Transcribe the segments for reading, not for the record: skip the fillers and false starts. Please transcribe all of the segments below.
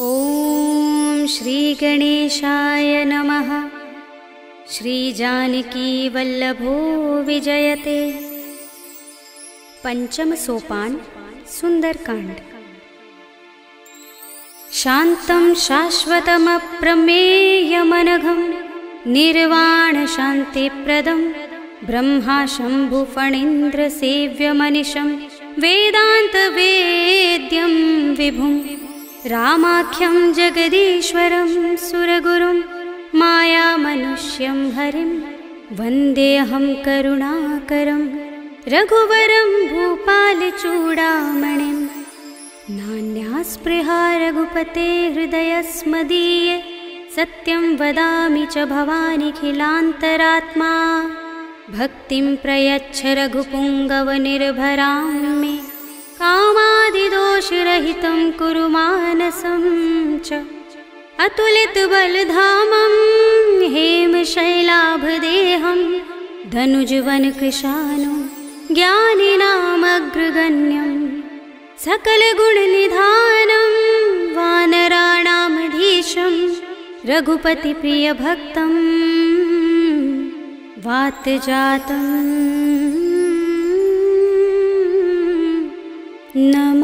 ॐ श्री गणेशाय नमः। श्री जानकी वल्लभो विजयते। पंचम सोपान सुंदरकांड। शांतं शाश्वतमप्रमेयमनघं निर्वाण शांतिप्रदं ब्रह्मा शंभु फणीन्द्र सेव्यमनिशं वेदांत वेद्यं विभुं रामाख्यं जगदीश्वरं सुरगुरुं मायामनुष्यं हरिं वन्देऽहं करुणाकरं रघुवरं भूपालचूडामणिं। नान्यास्पृहा रघुपते हृदयस्मदीये सत्यं वदामि च भवानिखिलान्तरात्मा। भक्तिं प्रयच्छ रघुपुङ्गवनिर्भरां मे कामादिदोषरहितं कुरु मानसं च। अतुलितबलधामं हेमशैलाभदेहं धनुजवनकृशानुं ज्ञानिनामग्रगण्यं सकलगुणनिधानं वानराणामधीशं रघुपतिप्रियभक्तं वातजातं नमामि।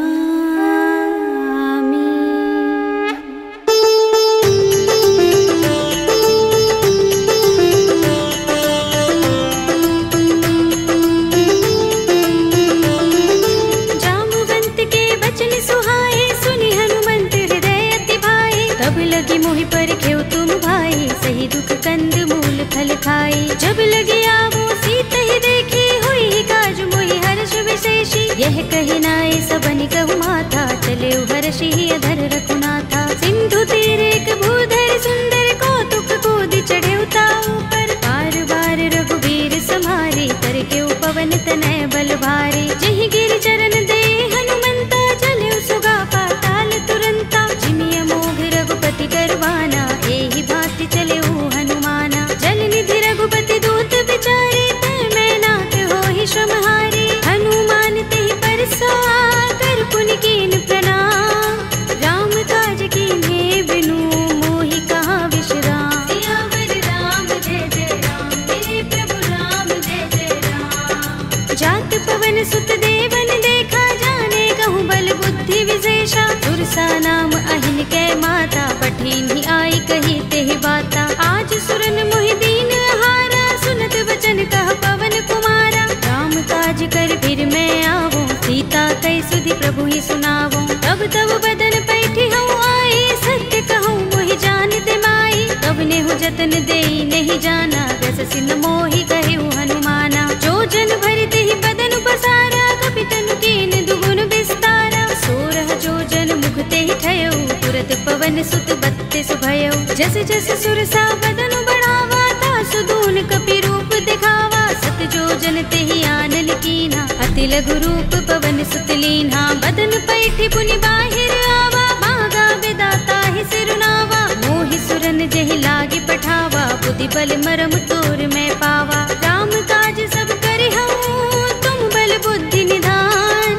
जाम्बुवंत के वचन सुहाए सुनि हनुमंत हृदय अति भाए। तब लगी मोहि परखेउ तुम भाई सही दुख कंद मूल फल खाई। जब लगी आवो सीत ही देखी हुई काज मोहि हर्ष विशेषी। यह कहि नाय सबनि कहु माथा चले हर्षि अधर रघुनाथा। सिंधु तीर एक भूधर सुंदर कौतुक कूदि चढ़े ताऊ पर। बार बार रघुबीर सम्हारे करके पवन तनय बल भारे। जहि गिर चरण दे हनुमंता चले सुगा पाताल तुरंता। जिमिय मोह रघुपति करवाना एहि भांति चले हनुमाना। जल निधि रघुपति दूत बिचारे तै मैं नाथ होहि श्रमहारे। हनुमान तेहि परसा कर पुनि कीन प्रणाम। राम काज कीन्हे बिनु मोहि कहाँ विश्राम। सियावर राम जय जय राम मेरे प्रभु राम जय जय राम। जात पवन सुत देवन देखा जाने कहूँ बल बुद्धि विशेषा। सुरसा नाम अहिन कै माता पठिन्हि आई कही तेहि बाता। आज सुरन मोहि दीन हारा सुनत वचन कह पवन कुमारा। राम काज कर फिर मैं आवो सीता कई सुधि प्रभु ही सुनावो। तब तब बदन पैठी हूँ आई सत्य कहूँ मोहि जानते माई। तब नेहु जतन देई नहीं जाना दस सिन मोहि कहु हनुमाना। जो जन भरते ही बदन पसारा कपितन कीन दुगुन विस्तारा। सोरह जो जन मुख ते ही ठयो तुरत पवन सुत बत्तीस भयो। जस जस सुरसा बदन बढ़ावा तासु दून कपि रूप दिखावा। सत जो जन ते ही आनन कीना अति लघु रूप पवन सुत लीन्हा। बदन पैठी पुनि बाहिर आवा मागा विदाता ही सिरुनावा। मोहि सुरन जहि लागे पठावा बुद्धि बल मरम तोर मैं पावा। राम काज सब करि हूँ तुम बल बुद्धि निधान।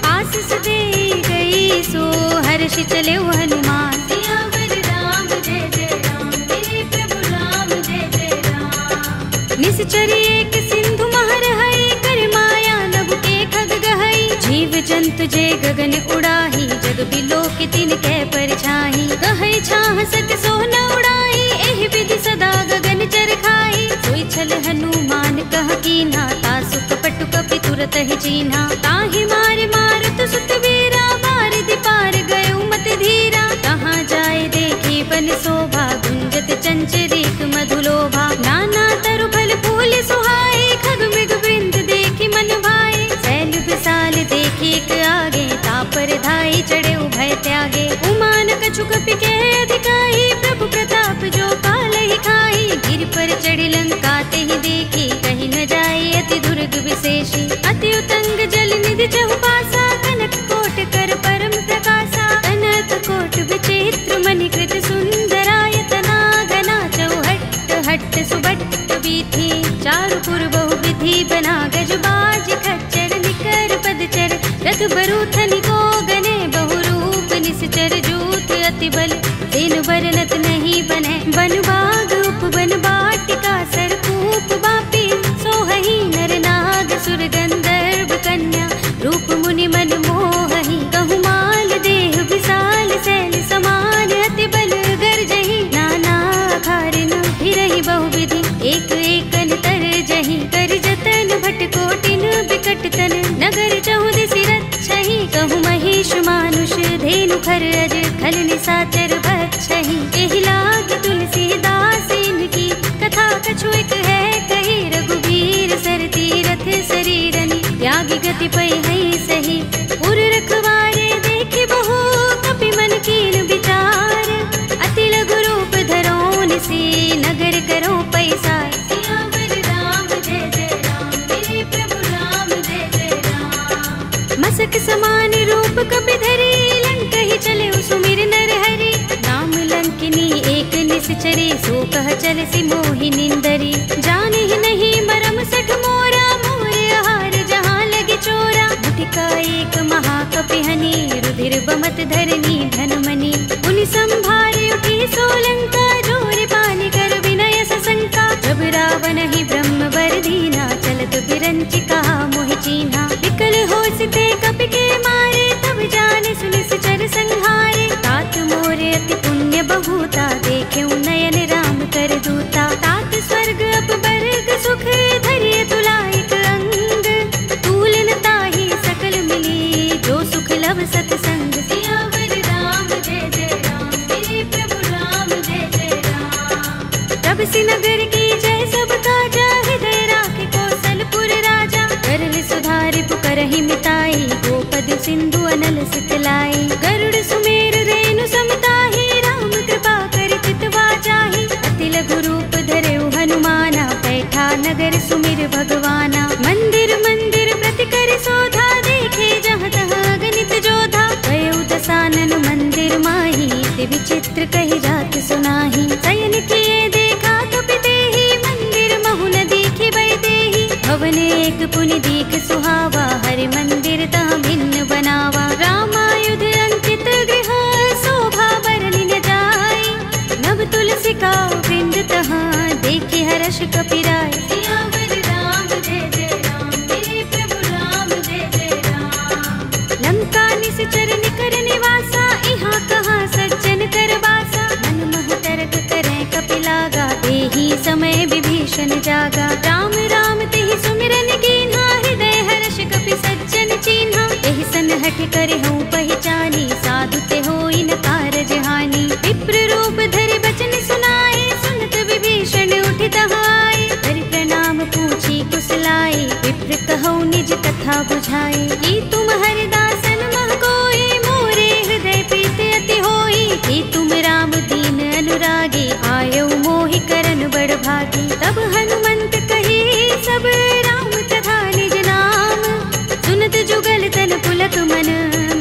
आशीष दे गई सो हर्षि चले हनुमान। सियावर राम जय जय राम मेरे प्रभु राम जय जय राम। निश्चर एक सिंधु महर है कर माया नभ के खग गहई। जीव जंतु जे गगन उड़ाही जग बिलोक तिन कै परछाई। कहै छाह सक सोन उड़ाई एहि विधि सदा गगन चर खाई। सोई छल हनुमान कह कीन्हा तासु कपट कपि तुरत ही चीन्हा। ताहि मार मारत सुत वीरा बारिधि पार गयो मति धीरा। कहाँ जाए देखी बन शोभा गुंजत चंचरीक मधुलोभा। नाना तरु फल फूल सुहाए खग मृग वृंद देखी मन भाए। शैल विशाल देखी एक आगे तापर धाई चढ़े उभय त्यागे। उमान कछु कपि के अधिकाई प्रभु प्रताप जो काल ही खाई। गिर पर चढ़ी लंका ते ही देखी कहीं न जाए अति दुर्ग विशेषी। अति उतंग जल निधि चहुपासा कनक कोट कर परम प्रकाशा। कनक कोट विचित्र मणिकृत सुंदरायतना घना चौहट्ट हट्ट सुबट्ट बीथी। चारु पुर बहु विधि बना गजबाज खच्चर निकर पदचर। रथ बरूथनि को गने बहुरूप निश्चर जूथ अति अति बल तेन बरनत नहीं बने। बन बाग उपवन बाटिका सरकूप बापी सोहही नर नाग सुर गंधर्व कन्या रूप मुनि मन मोहही। कहु माल देह विशाल शैल समान अति बल गर्जही। नाना खारिन फिरहि बहुविधि एक एकन तर जही। कर जतन भट कोटिन बिकट तन नगर चहुदिसि रक्षहि। कहु महेश मानुष धेनु खर अज खल निशाचर बक्षहि। एहि लाग तुलसीदास इनकी कथा कछु एक है कही। रघुबीर सर तीरथ शरीरनि त्यागी गति पै है सही। उर रखवारे देखे बहु कपि मन कीन विचार। अति लघु रूप धरोन से नगर करो पैसार। सियावर राम जय जय राम मेरे प्रभु राम जय जय राम। मसक समान रूप कपि धरे लंकहि चले सुमिर नर हरि। नाम लंकिनी एक निश्चरे सो कह चल सि मोहि निंदरी। जाने ही नहीं मरम सठ मोरा मोरे आहार जहाँ लगे चोरा। मुठिका एक महाकपि हनि रुधिर बमत धरनी धनमणि। उनि संभारे उठी सोलंका जोर पानी कर विनय सशंका। जब रावण ही ब्रह्म वर दीना चलत बिरंचिका मोहि चीन्हा। विकल होसिते कपि के मारे तब जाने सुनिस चर संहारे। तात मोरे अति पुण्य बहुता देखे नयन राम कर दूता। तात स्वर्ग अपवर्ग सुख धरिय तुलाइक अंग। तूलन ताहि सकल मिली जो सुख लव सतसंग। सियावर राम जय जय राम मेरे प्रभु राम जय जय राम। तब सि नगर की जय सब काजा हृदय राखे कौशलपुर राजा। करल सुधारि पुकारहि मिताई गोपद सिंधु अनल सितलाई। गरुड़ सुमेर रेणु समताहि राम कृपा कर चितवा चाहि। अति लघु रूप धरेउ हनुमाना बैठा नगर सुमिर भगवाना। मंदिर मंदिर प्रति कर शोधा देखे जहाँ तहाँ गणित जोधा। गयउ दसानन मंदिर माही दिव्य चित्र कही जात सुनाही। शयन किए देखा कपि तेहि मंदिर महु न दीखि बै देहि। भवन एक पुनि दीख सुहावा हरि मंदिर तहाँ भिन्न बनावा। रामायुध अंकित गृह शोभा बरनि न जाय। नव तुलसी का वृंद तहाँ देखे हर्ष कपि राय। सियावर राम जय जय राम मेरे प्रभु राम जय जय राम। लंका निश्चर निकर निवासा इहाँ कहाँ सज्जन कर वासा। मन महु तर्क करे कपि लागा तेहि समय विभीषण जागा। राम राम तेहि सुमिरन कीन्हा हृदय हर्ष कपि सज्जन चीन्हा। एहि सनहठ करे हूँ पहचानी साधु ते होई न कारज हानि। विप्र रूप धरि बचन सुनाए सुनत विभीषण उठि तहाय। हरि प्रणाम पूछी कुशलाए विप्र कहौ निज कथा बुझाए। कि तुम हरिदासन मह कोई मोरे हृदय प्रीत अति होई। कि तुम राम दीन अनुरागी आयौ मोहि करन बड़ भागी। तब हनुमंत कही सब राम तथा निज नाम। सुनत जुगल तन पुलक मन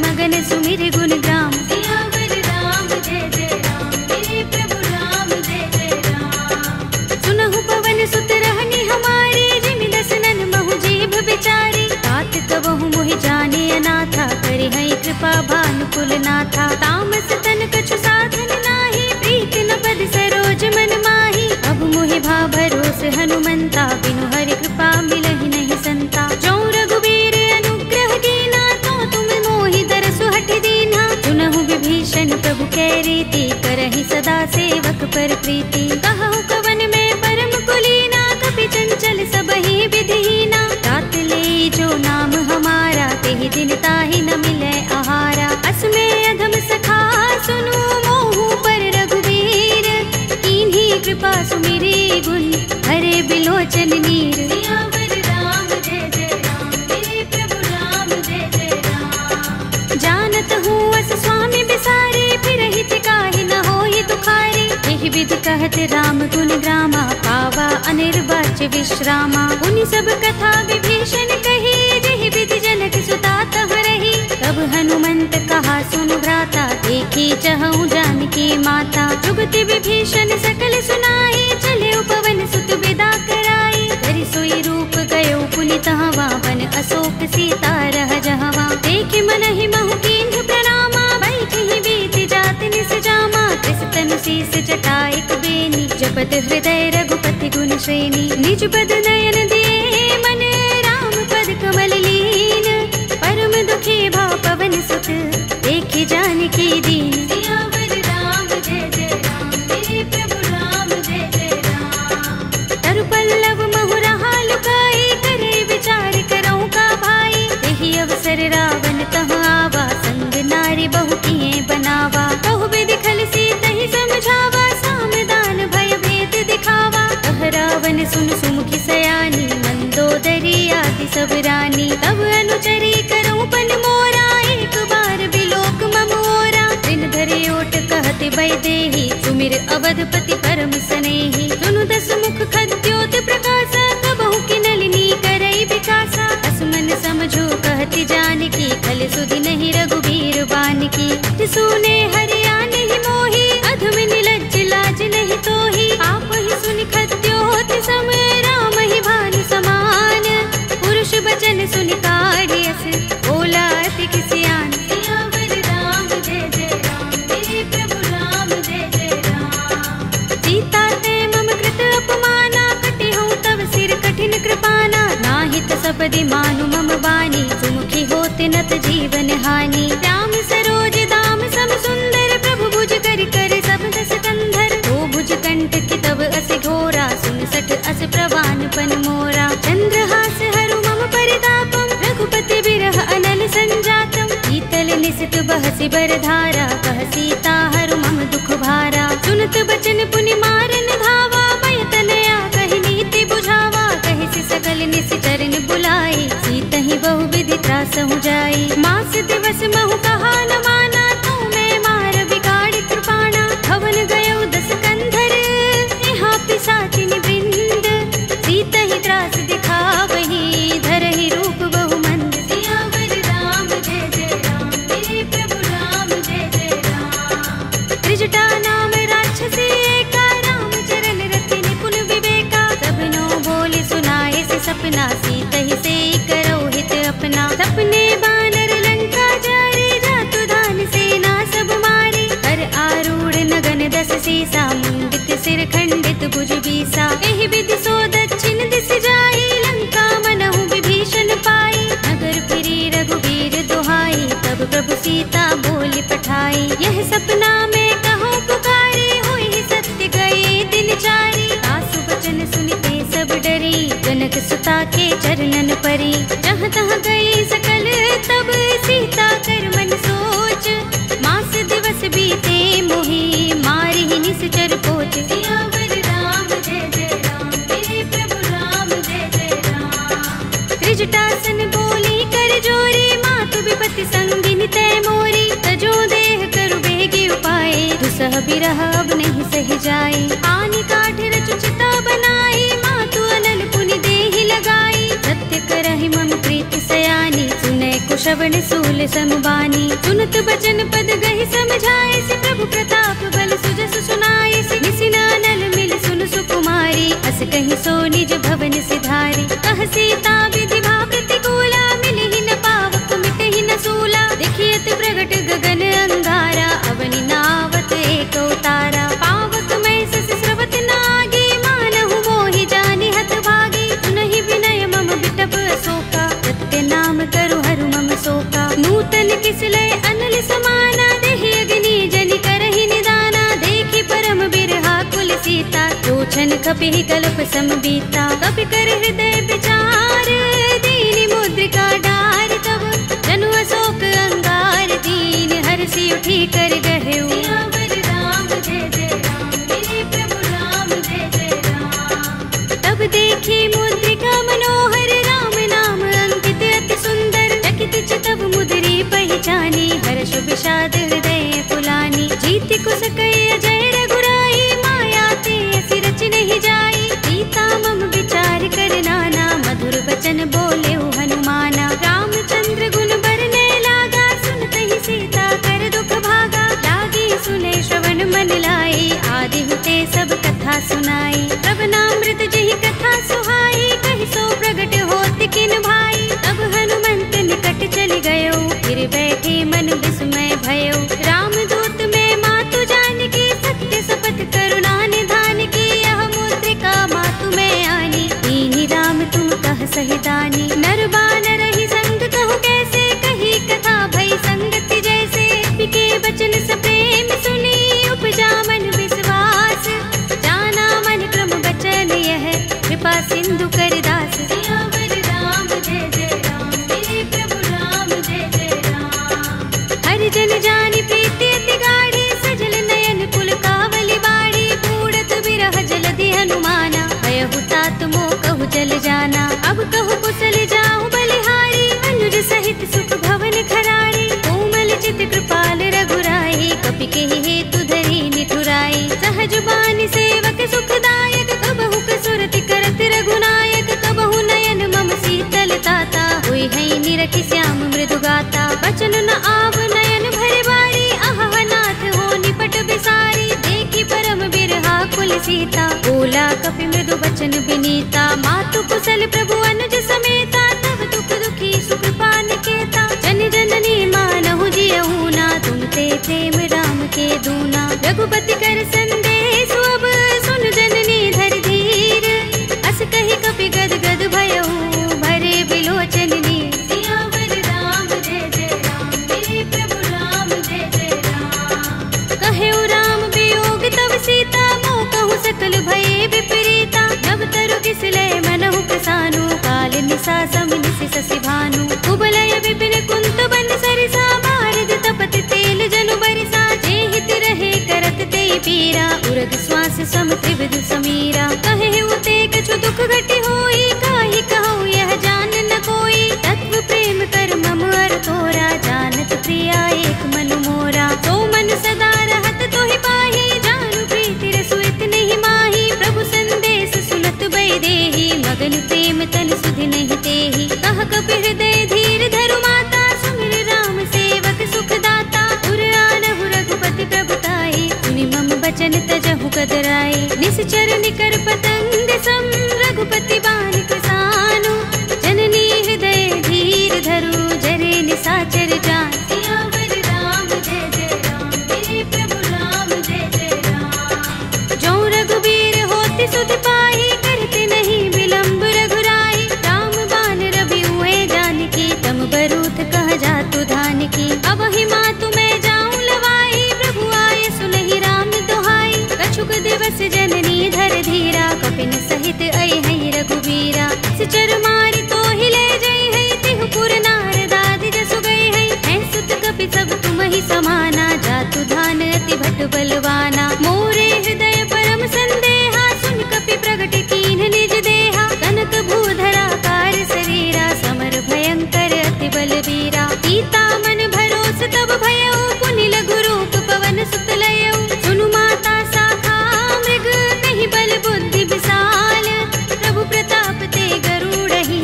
मगन सुमिर गुण ग्राम। सियावर राम जय जय राम मेरे प्रभु राम जय जय राम। सुनहु पवन सुत रहनि हमारे जिमि दसनन महु जीभ बिचारी। तात कबहु मोहि जाने अनाथा करि हैं कृपा भानुकुल नाथा। तामस तन कछु साधन नाही प्रीत न पद सरोज मन माही। अब मोहि भा भरोस हनुमंता बिनु हरि कृपा मिलहि नहीं संता। जो रघुबीर अनुग्रह कीना तो तुम मोहि दरसु हठ दीना। सुनहु विभीषण प्रभु कै रीति करहि सदा सेवक पर प्रीति। कहु कवन में परम कुलीना कपि चंचल सबहि विधिहीना। तात ले जो नाम हमारा तेहि दिन ताहि न मिलै आहारा। असमे अधम सखा सुनु मोहु पर रघुबीर। कीन्ही कृपा सुमिरी गुण हरे बिलोचन नीर। सियावर राम जय जय राम मेरे प्रभु राम जय जय राम। जानत हूँ अस स्वामी बिसारे फिर हित काहि न होहि दुखारे। एहि विधि कहत राम गुण ग्रामा पावा अनिर्वाच्य विश्रामा। उनि सब कथा विभीषण कही जेहि विधि जनक सुता तह रही। तब हनुमंत कहा सुन भ्राता देखी चहु जानकी माता। जुगति विभीषण सकल सुनाई चले पवन सुत विदा कराई। करि सोई रूप गयो पुनि तहवा वन अशोक सीता रह जहवा। देखि मनहि महु कीन्ह प्रणामा बैठहि बीति जाति निस जावा। सुनत हृदय रघुपति गुण श्रेणी। निज पद नयन दिए मन राम पद कमल लीन। परम दुखी भव पवन सुत देखि जानकी दीन। सियावर राम जय जय राम, मेरे प्रभु राम जय जय राम। तरु पल्लव महु रहा लुकाई, करे विचार करऊं का भाई। यही अवसर रावण तह आवा, संग नारी बहु किए बनावा। कहु विधि खल सीतहि समझावा, सामदान भय भेद दिखावा। कह रावण सुन सुमुखी सयानी, मंदोदरी आदि सब रानी। तब अनुचरी करऊं पन मोरा, एक बार बिलोक मम ओरा। दिन धरे ओट कहते वैदेही, सुमिर अवधपति परम सनेही। सुनु दस मुख खद्योत प्रकाशा, कबहु की नलिनी करई विकासा। असमन समझो कहती जानकी, खल सुधि नहीं रघुबीर बानकी। सुने हरिया नहीं मोही, अधम निलज्ज लाज नहीं तोही। आप ही सुनि खद्योत सम, राम ही भानु समान। पुरुष बचन सुनि काढ़ियस, बोला अति किसियान। सियावर राम जय जय राम, मेरे प्रभु राम जय जय राम। सीता ते मम कृत अपमाना, कटे हूँ तव सिर कठिन कृपाना। नाहित सपदि मानु मम बानी, सुमुखी होते नत जीवन हानि। राम सरोज दाम सम सुंदर, प्रभु भुज कर कर सब दस कंधर। दो भुज कंठ की तब अस घोरा, सुन सठ अस प्रवान पन मोरा। चंद्रहास हरु मम परितापम, रघुपति बिरह अनल संजातम। शीतल निसित बहसि बरधारा, कह सीता हरु मम दुख भारा। सुनत बचन पुनि मारन धावा, भय तनया कहि नीति बुझावा। कहि सकल निश्चरण बुलाई, सीतहि बहु विधि त्रासहु जाई। मास दिवस महु कहा न माना, तू मैं मार बिगाड़ कृपाणा। भवन गयो दस कंधर, यहाँ पिशाचिनी वृंद। सीतहि त्रास दिखावही, धरहि रूप बहु मंद। सियावर राम जय जय राम, मेरे प्रभु राम जय जय राम। त्रिजटा नाम राक्षसी एका, राम चरण रति निपुण विवेका। सबनो बोले सुनाए से सपना, सीतहि से करो हित अपना। सपने बानर लंका जारे, जातु धान सेना सब मारे। कर आरूढ़ नगन दस सीसा, मुंडित सिर खंडित भुज बीसा। एहि विधि सो दक्षिण दिस जाई, लंका मनहु विभीषण पाई। नगर फिरी रघुबीर दुहाई, तब प्रभु सीता बोली पठाई। यह सपना में कहो पुकारी, होई सत्य गए दिन चारी। सासु बचन सुनते सब डरी, जनक सुता के चरणन परी। जहाँ तहाँ गई सकल तब, सीता कर मन सोच। मास दिवस बीते मोही, मारी ही निश्चर पोच। सियावर राम जय जय राम, मेरे प्रभु राम जय जय राम। त्रिजटासन बोली कर जोरी, मातु विपति संगिनी तय मोरी। तजो देह करु बेगी उपाय, दुसह बिरह अब नहीं सह जाए। आनि काठ रचु चिता बनाई, मातु अनल पुनि देहि लगाई। सत्य करहि मम प्रीति सयानी, सुनै कुशवन सूल समबानी। सुनत बचन पद गहि समझाए, से प्रभु प्रताप बल सुजस सुनाए। से निसिनानल मिल सुन सुकुमारी, अस कहि सो निज भवन सिधारी। कह सीता विधि भा प्रतिकूला, मिलहि न पावक मिटहि न सूला। देखियत प्रगट गगन अंगारा, अवनि नावत एक उतारा। पावक मैं सस स्रवत नागी, मानहु मोहि जानि हत भागी। सुनहि विनय मम बिटप अशोका, सत्य नाम करु हरु मम शोका। नूतन किसलय अनल समाना, देहि अग्नि जनि करहि निदाना। देखि परम बिरहा कुल सीता, लोचन कपिहि कल्प सम बीता। कपि कर हृदय विचार, दीनि मुद्रिका डार। तब जनु अशोक अंगार, दीन हर्षि उठी कर गहेउ। सियावर राम जय जय राम, मेरे प्रभु राम जय जय राम। तब देखी मुद्रिका मनोहर, राम नाम अंकित अति सुंदर। चकित चितव मुद्री पहचानी, हर्ष विषाद हृदय कुलानी। जीति कुस कई अजय रघुराई, माया ते असि रच नहीं जाई। सीता मम विचार कर नाना, मधुर बचन बोले हनुमाना। रामचंद्र गुण बरने लागा, सुनतहि सीता कर दुख भागा। लागी सुने श्रवण मन लाई, आदि हुते सब कथा सुनाई। तब नामृत जहि कथा सुहाई, कहि सो प्रगट होत किन भाई। तब हनुमंत निकट चल गयो, फिर बैठे मन विस्मय भयो। रामदूत में मातु जानकी, सत्य शपथ करुणा निधान की। यह जाना। अब कहु कुशल जाऊं बलिहारी, अनुज सहित सुख भवन खरारी। कोमल चित कृपाल रघुराई, कपि के हेतु धरी निठुराई। सहज बानी सेवक सुखदायक, कबहु कसुरति करत रघुनायक। कबहु नयन मम शीतल ताता, हुई है निरखि श्याम मृदु गाता। बचन न आव नयन भरे बारी, आहा नाथ हो निपट बिसारी। देखी परम बिरहा कुल सीता, बोला कपि मृदु बचन विनीता। मातु कुशल प्रभु अनुज समेता, तब दुख दुखी सुख पान केता। जन जननी मानहु जियहु ना, तुम ते प्रेम राम के दूना। रघुपति कर संदेश अब, सुन जननी धर धीर। अस कहि कपि गद गद भयहु, भरे बिलोचन नीर। सियावर राम जय जय राम, मेरे प्रभु राम जय जय राम। कहेउ राम वियोग तब सीता, मोह कहु सकल भये विपरीता। नव तरु किसलय मनहु प्रसानु, काल निसा समिनिस ससि भानु। कुबलय विपिन कुंत बन सरिसा, भारत तपत तेल जनु बरिसा। जे हित रहे करत ते पीरा, उरग श्वास सम त्रिविध समीरा। कहेउ ते कछु दुख घटी होई, काहि कहूँ यह जान न कोई। तत्व प्रेम कर मम अर तोरा, जानत प्रिया एक मनु मोरा। तो मन सदा रहत तोहि पाहि, जानु प्रीति रसु इतने माही। प्रभु संदेश सुनत बैदेही, मगन प्रेम तन सुधि नहीं तेहि। कह कपि हृदय धीर धरु माता, सुमिर राम सेवक सुख दाता। उर आनहु रघुपति प्रभुताई, सुनि मम बचन तजहु कदराई। निश्चर निकर पतंग सम, रघुपति बानि कृसानु। जननी हृदय धीर धरु, जरे निसाचर जान। सियावर राम जय जय राम, मेरे प्रभु राम जय जय राम। जो रघुबीर होति सुध पाहि, करते नहीं विलंब रघुराई। राम बान रवि हुए जानकी, तम बरूथ कह जातु धान की। अब ही मातु मैं जाऊं लवाई, प्रभु आए सुनहि राम दुहाई। कछुक दिवस जननी धर धीरा, कपिन सहित आई है रघुबीरा। सिचर मारि तो हिले जई है, तिहु पुर नारदादि जसु गई है। हैं सुत कपि सब तुम ही समाना, जातु धान अति भट बलवाना। मोरे हृदय परम संदेहा, सुन कपि प्रगट कीन्ह निज देहा। कनक भूधरा कार शरीरा, समर भयंकर अति बलवीरा। सीता मन भरोस तब भयउ, पुनि लघु रूप पवन सुत लयउ। सुनु माता शाखा मृग, नहीं बल बुद्धि विशाल। प्रभु प्रताप ते गरुड़हि,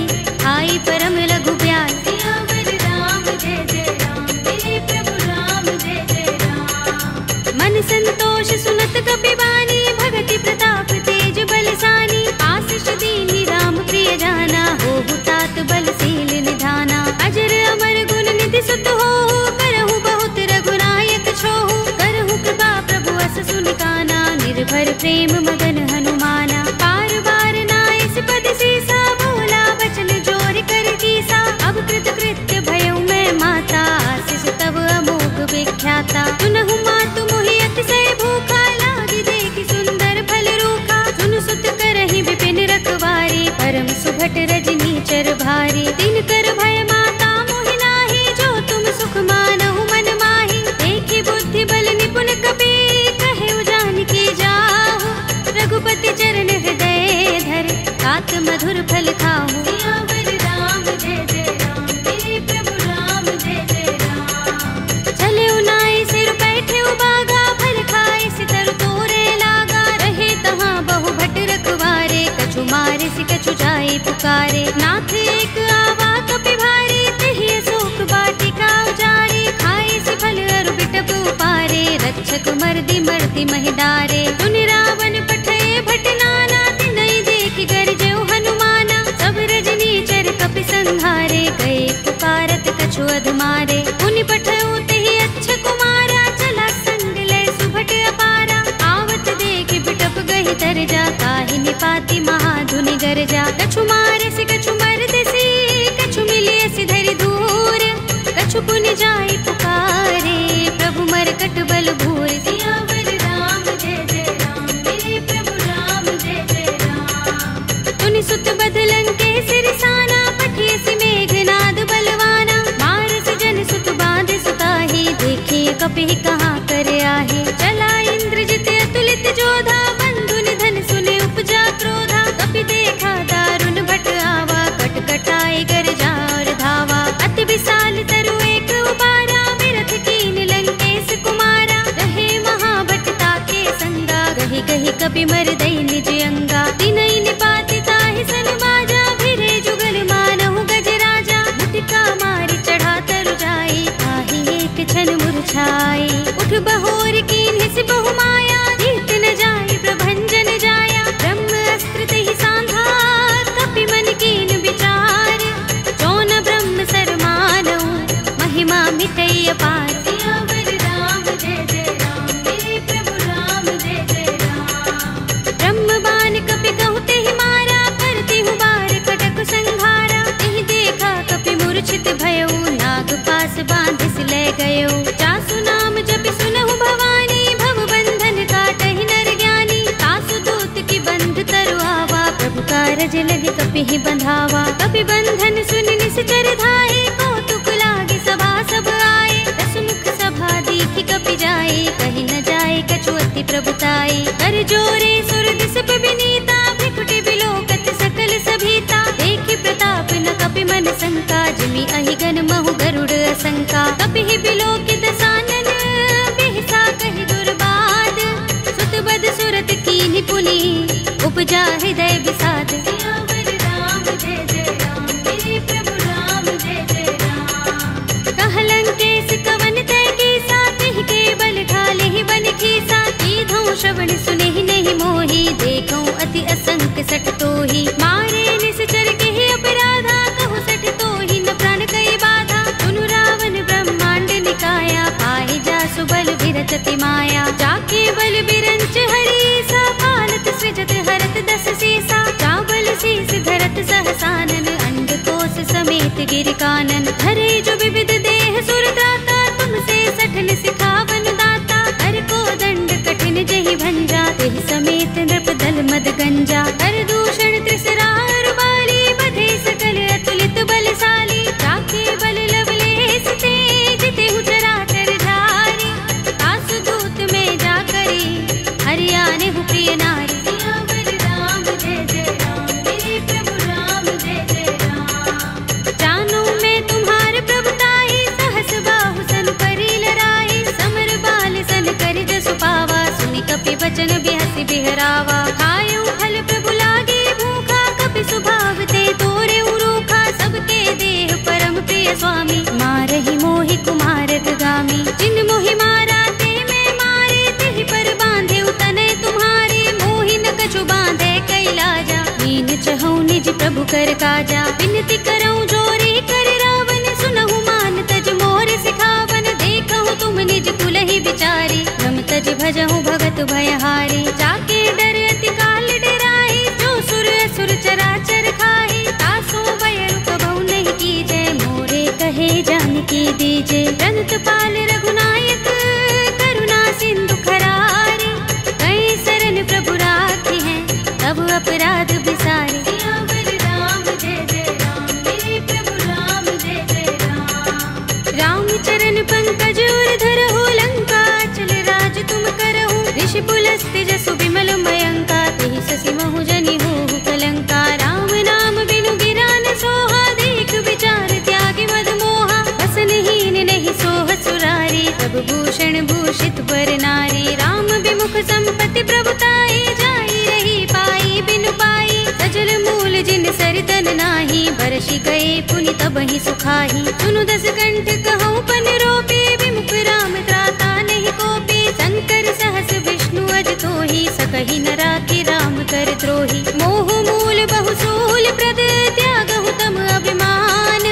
आई परम लघु ब्याल। सियावर राम जय जय राम, मेरे प्रभु राम जय जय राम। मन संतोष सुनत कपि बानी, भगति प्रताप तेज बलसानी। आशीष दीनि राम प्रिय जाना, होहु तात बलशील निधाना। अजर अमर गुण निधि सुत होहु, करहु बहुत रघुनायक छोहु। करहु कृपा प्रभु अस सुनि काना, निर्भर प्रेम मगन हनुमाना। बार बार नाइस पद सीसा, बोला बचन जोर कर कीसा। अब कृत कृत्य भयउ मैं माता, आशीष तब अमोघ विख्याता। सुनहु मातु मोहि अतिशय भूखा, लागी देखि सुंदर फल रूखा। सुन सुत करहि विपिन रखवारी, परम सुभट रजनी चर भारी। दिन कर भय माता मोहि नाहि, जो तुम सुख मानहु मन माहि। देखि बुद्धि बल निपुण कपि, कहेउ जानकी जाहु। रघुपति चरण हृदय धर, तात मधुर फल खाहु। सियावर राम जय जय राम, मेरे प्रभु राम जय जय राम। चले उनाई सिर बैठे उबागा, फल खाए सितर तोरे लागा। रहे तहाँ बहु भट रखवारे, कछु मारे सि कछु जाए पुकारे। नाथ एक आवा कपि भारी, तेहि अशोक वाटिका उजारी। खाए सि फल अरु बिटप उपारे, रक्षक मर्दि मर्दि महिदारे। सुनि रावण पठय भट नाना, तिनहि देखि गरजेउ हनुमाना। सब रजनी चर कपि संहारे, गए पुकारत कछु अधमारे। पुनि पठयउ तेहि अच्छ कुमारा, चला संग लय सुभट अपारा। आवत देखि बिटप गहि तर जा, काहि निपाति महाधुनि गरजा। कछु मारे सि कछु मर्द सी, कछु मिले सि धरि धूर। कछु पुनि जाय पुकारे, प्रभु मरकट बल भूर। सियावर राम जय जय राम, मेरे प्रभु राम जय जय राम। तुनि सुत बदलन के सिरसाना, पठिए सि मेघनाद बलवाना। मारस जन सुत बांध सुताहि, देखिए कपि कहाँ कर आहे। चला इंद्रजित अतुलित जोधा, बंधु निधन सुने उपजा क्रोधा। कपि देखा दारुण भट कपि मर दई निज अंगा। तिनई निपाति ताहि सन बाजा, भिरे जुगल मानहु गज राजा। मुटिका मारि चढ़ा तरु जाई, ताहि एक क्षण मुरझाई। उठ बहोर कीन्हि सि बहु माया, जीत न जाई प्रभंजन जाया। ब्रह्म अस्त्र तेहि सांधा, कपि मन कीन विचार। जौन ब्रह्म सर मानऊ, महिमा मिटई अपार। सियावर राम जय जय राम, मेरे प्रभु राम जय जय राम। ब्रह्म बाण कपि कहु तेहि मारा, करती हूँ बार कटक संघारा। तेहि देखा कपि मूर्छित भयउ, नाग पास बांधिस ले गयो। जासु नाम जपि सुनहु भवानी, भव बंधन काटहि नर ज्ञानी। तासु दूत की बंध तरु आवा, प्रभु कारज लगे कपि ही बंधावा। कपि बंधन सुन निश्चर धाये, कौतुक लागे सभा सब आए। दसमुख सभा देखि कपि जाए, कहि न जाए कछु अति प्रभुताई। कर जोरे सुर दिसप विनीता, भ्रिकुटि बिलोकत सकल सभीता। देखि प्रताप न कपि मन शंका, जिमि अहिगन महु गरुड़ असंका। कपि ही बिलोकित सानन, बिहसा कहि दुर्बाद। सुत बद सुरत कीन्हि पुनि, उपजा हृदय विषाद। सियावर राम जय जय राम, मेरे प्रभु राम जय जय राम। कहलन केस कवन तय कीसा, तिहि के बल ढाले ही बन खीसा। कीधौं श्रवण सुनेहि नहीं मोहि, देखौं अति असंक सठ तोहि। मारे निश्चर केहि अपराधा, कहु सठ तोहि न प्राण कई बाधा। सुनु रावण ब्रह्मांड निकाया, पाहि जासु बल विरत अति माया। जाके बल बिरंच हरीसा, पालत सृजत हरत दस सीसा। चावल शीस धरत सहसानन, अंडकोश समेत गिर कानन। धरे जो विविध देह सुर त्राता, तुमसे सठन सिखावन दाता। हर को दंड कठिन जहि भंजा, तेहि समेत नृप दल मद गंजा। कर दूषण त्रिसरार बाली, बधे सकल अतुलित बलशाली। जाके बल लवलेस ते, जितेहु चराचर झारी। तासु दूत में जा करी, हरियाने हु प्रिय नारी। सियावर राम जय जय राम, मेरे प्रभु राम जय जय राम। जानो मैं तुम्हार प्रभुताई, सहस बाहु सन परी लराई। समर बाल सन करि जसु पावा, सुनि कपि बचन बिहसि बिहरावा। खायउ फल प्रभु लागे भूखा, कपि स्वभाव ते तोरे उरूखा। सबके देह परम प्रिय स्वामी, मारहि मोहि कुमारक गामी। जिन मोहि मारा ते मैं मारे, तिहि पर बांधे तनय तुम्हारे। मोहि न कछु बांधे कैलाजा, मीन चहु निज प्रभु कर काजा। विनती करऊं जोरे कर रावण, सुनहु मान तज मोर सिखावन। देखहु तुम निज कुलहि विचारी, रम तज भजहु भगत भयहारी। जाके डर अति काल डराई, जो सुर असुर चराचर खाई। तासो भय रुक बहु नहीं कीजे, मोरे कहे जानकी दीजे। रंत पाल रघुनायक, करुणा सिंधु खरारी। कई शरण प्रभु राखी हैं, तब अपराध बिसारे। सियावर राम जय जय राम, मेरे प्रभु राम जय जय राम। राम चरण पंकज उर धरहु, लंका चल राज तुम करहु। ऋषि पुलस्त्य जसु विमल मयंका, तेहि शशि महु जनि होहु कलंका। राम नाम बिनु गिरा न सोहा, देख विचार त्यागी मद मोहा। बसनहीन नहीं सोह सुरारी, सब भूषण भूषित वर नारी। राम विमुख संपत्ति प्रभुताई, जाई रही पाई बिनु पाई। सजल मूल जिन सरदन नाही, बरषि गए पुनि तबहि सुखाही। सुनु दस कंठ कहूँ पन रोपी, विमुख राम त्राता नहीं कोपी। शंकर सहस विष्णु अज तोहि, सकहि न राखी राम कर द्रोही। मोह मूल बहु सूल प्रद, त्यागहु तम अभिमान।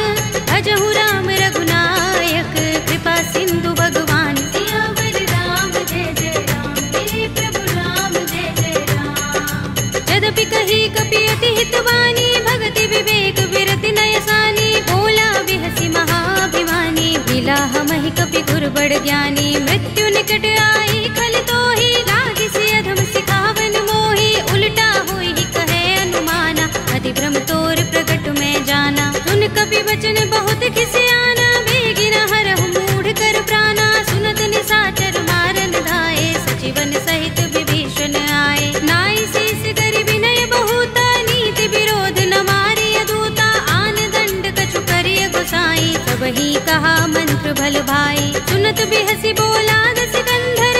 भजहु राम रघुनायक, कृपा सिंधु भगवान। सियावर राम जय जय राम, मेरे प्रभु राम जय जय राम। यद्यपि कही कपि अति हितवानी, भगति विवेक विरति नयसानी। बोला बिहसि महाभिमानी, मिला हमहि कपि गुर बड़ ज्ञानी। मृत्यु निकट आई खल तोहि, लागिसि अधम सिखावन मोहि। उल्टा होई कहे अनुमाना, अति भ्रम तोर प्रगट में जाना। सुन कपि वचन बहुत खिसियाना, बेगिन हरहु मूढ़ कर प्राणा। सुनत निशाचर मारन धाये, सचिवन सहित विभीषण आए। नाई शीस करि विनय बहुता, नीति विरोध न मारिय दूता। आन दंड कछु करिय गोसाई, सबहि कहा मंत्र भल भाई। सुनत बिहसि बोला दस कंधर,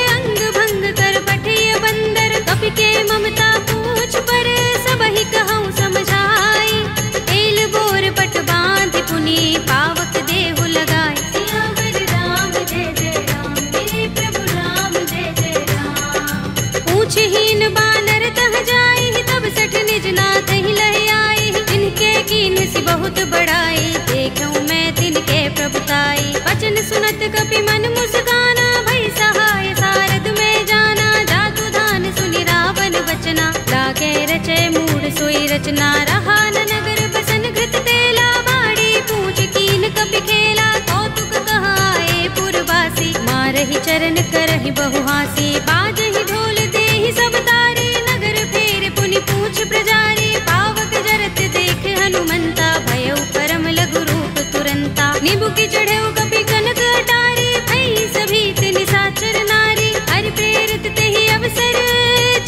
तह जाई, तब सठ निज नाथ ही लह आई। जिनके कीन सी बहुत बड़ाई, देखूं मैं तिनके प्रभुताई। वचन सुनत कपि मन मुस्काना, भई सहाय सारद में जाना। जातु धान सुनि रावण वचना, लागे रचे मूढ़ सोई रचना। रहा न नगर बसन घृत तेला, बाड़ी पूछ कीन कपि खेला। कौतुक कहाए पुरवासी, मारहि चरण करहि बहु हासी। बाजहि ढोल देहि सब तारी, नगर फेर पुनि पूछ प्रजारी। पावक जरत देख हनुमंता, भयउ परम लघु रूप तुरंता। निबुकि चढ़ेउ कपि कनक अटारी, भई सभीत निशाचर नारी। हरि प्रेरित तेहि अवसर,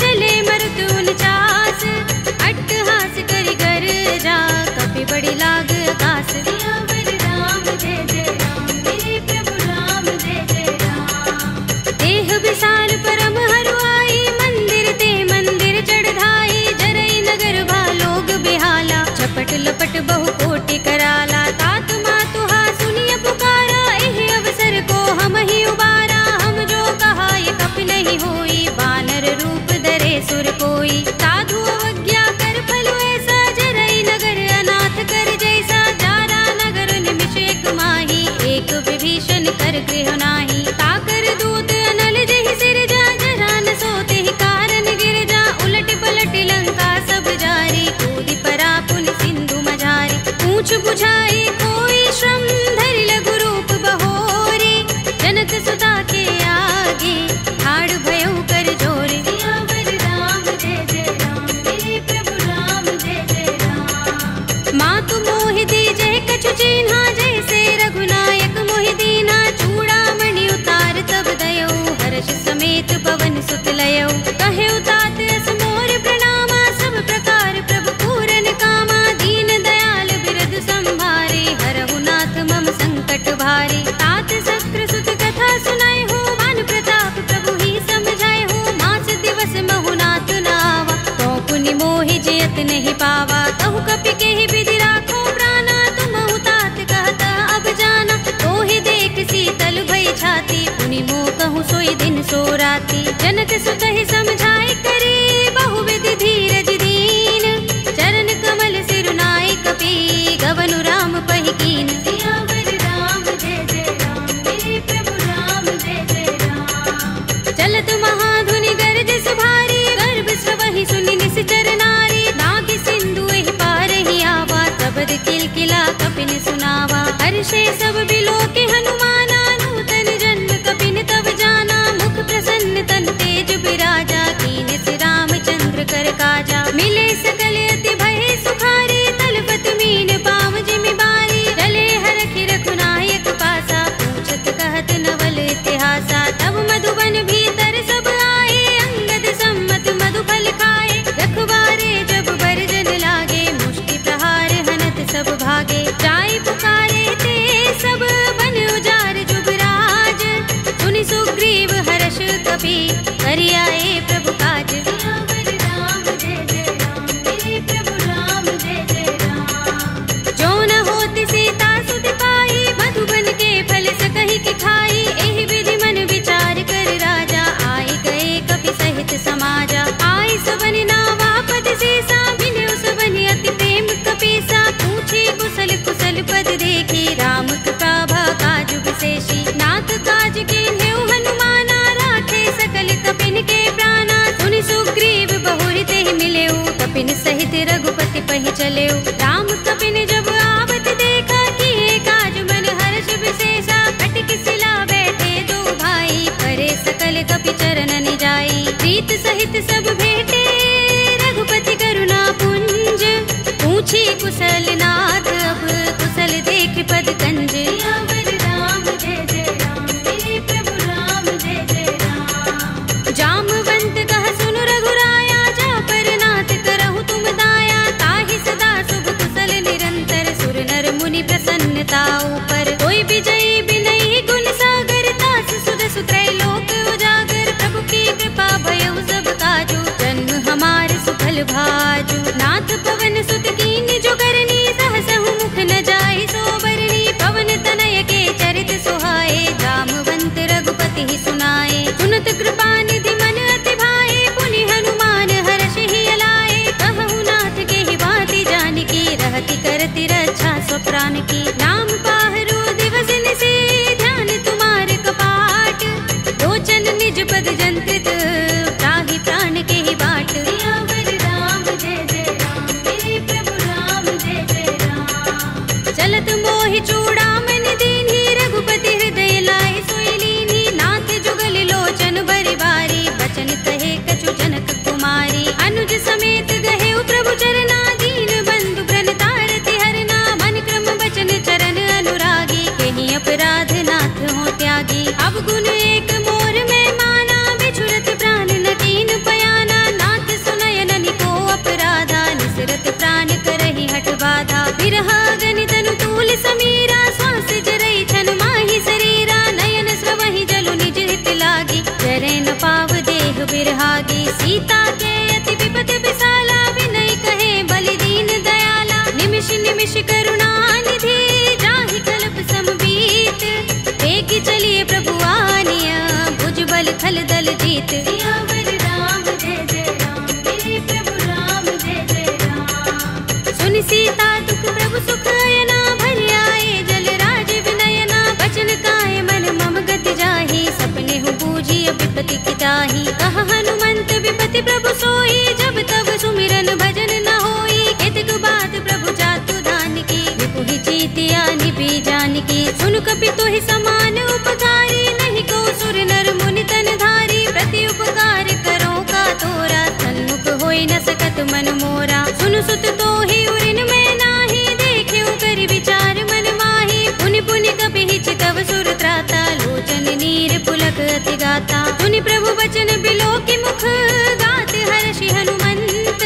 चले मरुत 49। अट्टहास करि गर्जा, कपि बड़ी लाग आकाश। सियावर राम जय जय राम, मेरे प्रभु राम जय जय राम। देह विशाल परम हरुआई, मंदिर ते मंदिर चढ़ाई। जरई नगर भालोग बिहाला, झपट लपट बहु कोटि कराला। तात मातुहा सुनिय पुकारा, एह अवसर को हम ही उबारा। हम जो कहा ये कपि नहीं होई, बानर रूप धरे सुर कोई। साधु अवज्ञा कर फलु ऐसा, जरई नगर अनाथ कर जैसा। जारा नगर निमिष एक माही, एक विभीषण कर गृह नाही। ताकर दूत अनल जहि सिरजा, जरा न सोते ही कारण गिरजा। उलट पलट लंका सब जारी, कूदि परा पुन सिंधु मझारी। पूछ बुझाई कोई श्रम, धरि लघु रूप बहोरी। जनक सुता के आगे, ठाड़ भयउ कर जोरी। सियावर राम जय जय राम, मेरे प्रभु राम जय जय राम। मातु मोहि दीजहि कछु चिन्हा, जैसे रघुनायक मोहि दीन्हा। चूड़ामणि उतार तब दयौ, हर्ष समेत पवन सुत लयौ। कहेउ तात अस मोर प्रणामा, सब प्रकार प्रभु पूरन कामा। दीन दयाल बिरद संभारे, हरहु नाथ मम संकट भारे। तात शक्र सुत कथा सुनाए हो, मान प्रताप प्रभु ही समझाए हो। मास दिवस महु नाथ नावा, तो पुनि मोहि जयत नहीं पावा। कहु कपि केहि विधि राखो प्राणा, तुमहु तात कहता अब जाना। तोहि देख शीतल भई छाती, पुनि मोह कहूँ सोई दिन सो राती। जनक सुत ही समझाए करे, बहु विधि धीरज दीन। चरण कमल सिरुनाए कपि, गवनु राम पहि कीन। सियावर राम जय जय राम, मेरे प्रभु राम जय जय राम। चलत महाधुनि गरज भारी, गर्भ स्रवहि सुनि निश्चर नारी। नागि सिंधु एहि पार ही आवा, सबद किलकिला कपिन सुनावा। हर्षे सब बिलोके हनुमाना, नूतन जन्म कपिन तब जाना। मुख प्रसन्न तन तेज बिराजा, कीन से रामचंद्र कर काजा। मिले सकल अति भय सुखारी, तलपत मीन पाव जिमि बारी। चले हरखि रघुनायक पासा, पूछत कहत नवल इतिहासा। तब मधुबन भीतर सब आए, अंगद सम्मत मधुफल खाए। रखवारे जब बरजन लागे, मुष्टि प्रहार हनत सब भागे। जाय पुकारे ते सब, बन उजार जुबराज। सुनि सुग्रीव हर्ष कपि, करि आए प्रभु काज। सियावर राम जय जय राम, मेरे प्रभु राम जय जय राम। जो न होत सीता सुत पाई, मधुबन के फल सकहि कि खाई। एहि विधि मन विचार कर राजा, आए गए कपि सहित समाजा। आए सबन नावा पद सीसा, बिनु सबन अति प्रेम कपीसा। पूछी कुशल कुशल पद देखी, राम कृपा भा काज विशेषी। नाथ काज कीन्हेउ हनुमाना, राखे सकल कपिन के प्राणा। सुनि सुग्रीव बहुरि तेहि मिलेउ, कपिन सहित रघुपति पहि चलेउ। राम कपिन जब आवत देखा, किए काज मन हर्ष विशेषा। कटि सिला बैठे दो भाई, परे सकल कपि चरण निजाई। प्रीत सहित सब भेटे, रघुपति करुणा पुंज। पूछी कुशल नाथ, अब कुशल देख पद कंज। सियावर राम जय जय राम, मेरे प्रभु राम जय जय राम। जामवंत कह सुनु रघुराया, जा पर नाथ करहु तुम दाया। ताहि सदा शुभ कुशल निरंतर, सुर नर मुनि प्रसन्नता ऊपर। कोई विजयी बिनहि गुण सागर, तास सुध सुत्रय लोक उजागर। प्रभु की कृपा भयउ सब काजू, जन्म हमार सुफल भाजू। नाथ पवन सुत कीन जो करनी, सहसहु मुख न जाय सो बरनी। पवन तनय के चरित सुहाए, जामवंत रघुपति ही सुनाए। सुनत कृपा निधि मन अति भाए, पुनि हनुमान हर्षि निज पद जंत्रित, त्राहि प्राण के ही बाट। सियावर राम जय जय राम, मेरे प्रभु राम जय जय राम। चलत मोहि चूड़ामणि दीन्ही, रघुपति हृदय लाए सोई लीन्ही। नाथ जुगल लोचन बरि बारी, बचन कहे कछु जनक कुमारी। अनुज समेत गहे प्रभु चरना, दीन बंधु प्रणतारति हरना। मन क्रम बचन चरण अनुरागी, कहीं अपराध नाथ हो त्यागी। अब गुण एक मोर में माना, बिछुरत प्राण न कीन पयाना। नाथ सुनयन निको अपराधा, निसरत प्राण करहि हठ बाधा। बिरहा गनि तनु तूल समीरा, श्वास जरई छन माहि शरीरा। नयन स्रवहि जलु निज हित लागी, चरै न पाव देह बिरहागी। सीता के अति विपत विसाला, विनय कहे बलि दीन दयाला। निमिष निमिष करुणा निधि, जाहि कल्प समबीत। वेगी चलिए प्रभु आनिया, भुजबल थल दल जीत। सियावर राम जय जय राम, मेरे प्रभु राम जय जय राम। सुनि सीता दुख प्रभु सुख अयना, भरि आए जल राज विनयना। बचन काए मन मम गति जाहि, सपने हूँ बूझिय विपति की ताहि। कहा हनुमंत विपति प्रभु सोई, जब तब सुमिरन भजन न होई। केतक बात प्रभु जातु दान की, विपुहि जीतिया निभि जान की। सुन कपि तोहि समान उपकारी, नहीं को सुर नर मुनि तन धारी। प्रति उपकार करो का तोरा, सन्मुख होई न सकत मन मोरा। सुन सुत तोहि उरिन में नाही, देखेउ कर विचार मन माही। पुनि पुनि कपिहि चितव सुर त्राता, लोचन नीर पुलक अति गाता। सुनि प्रभु बचन बिलोकि मुख, गात हर्षि हनुमंत।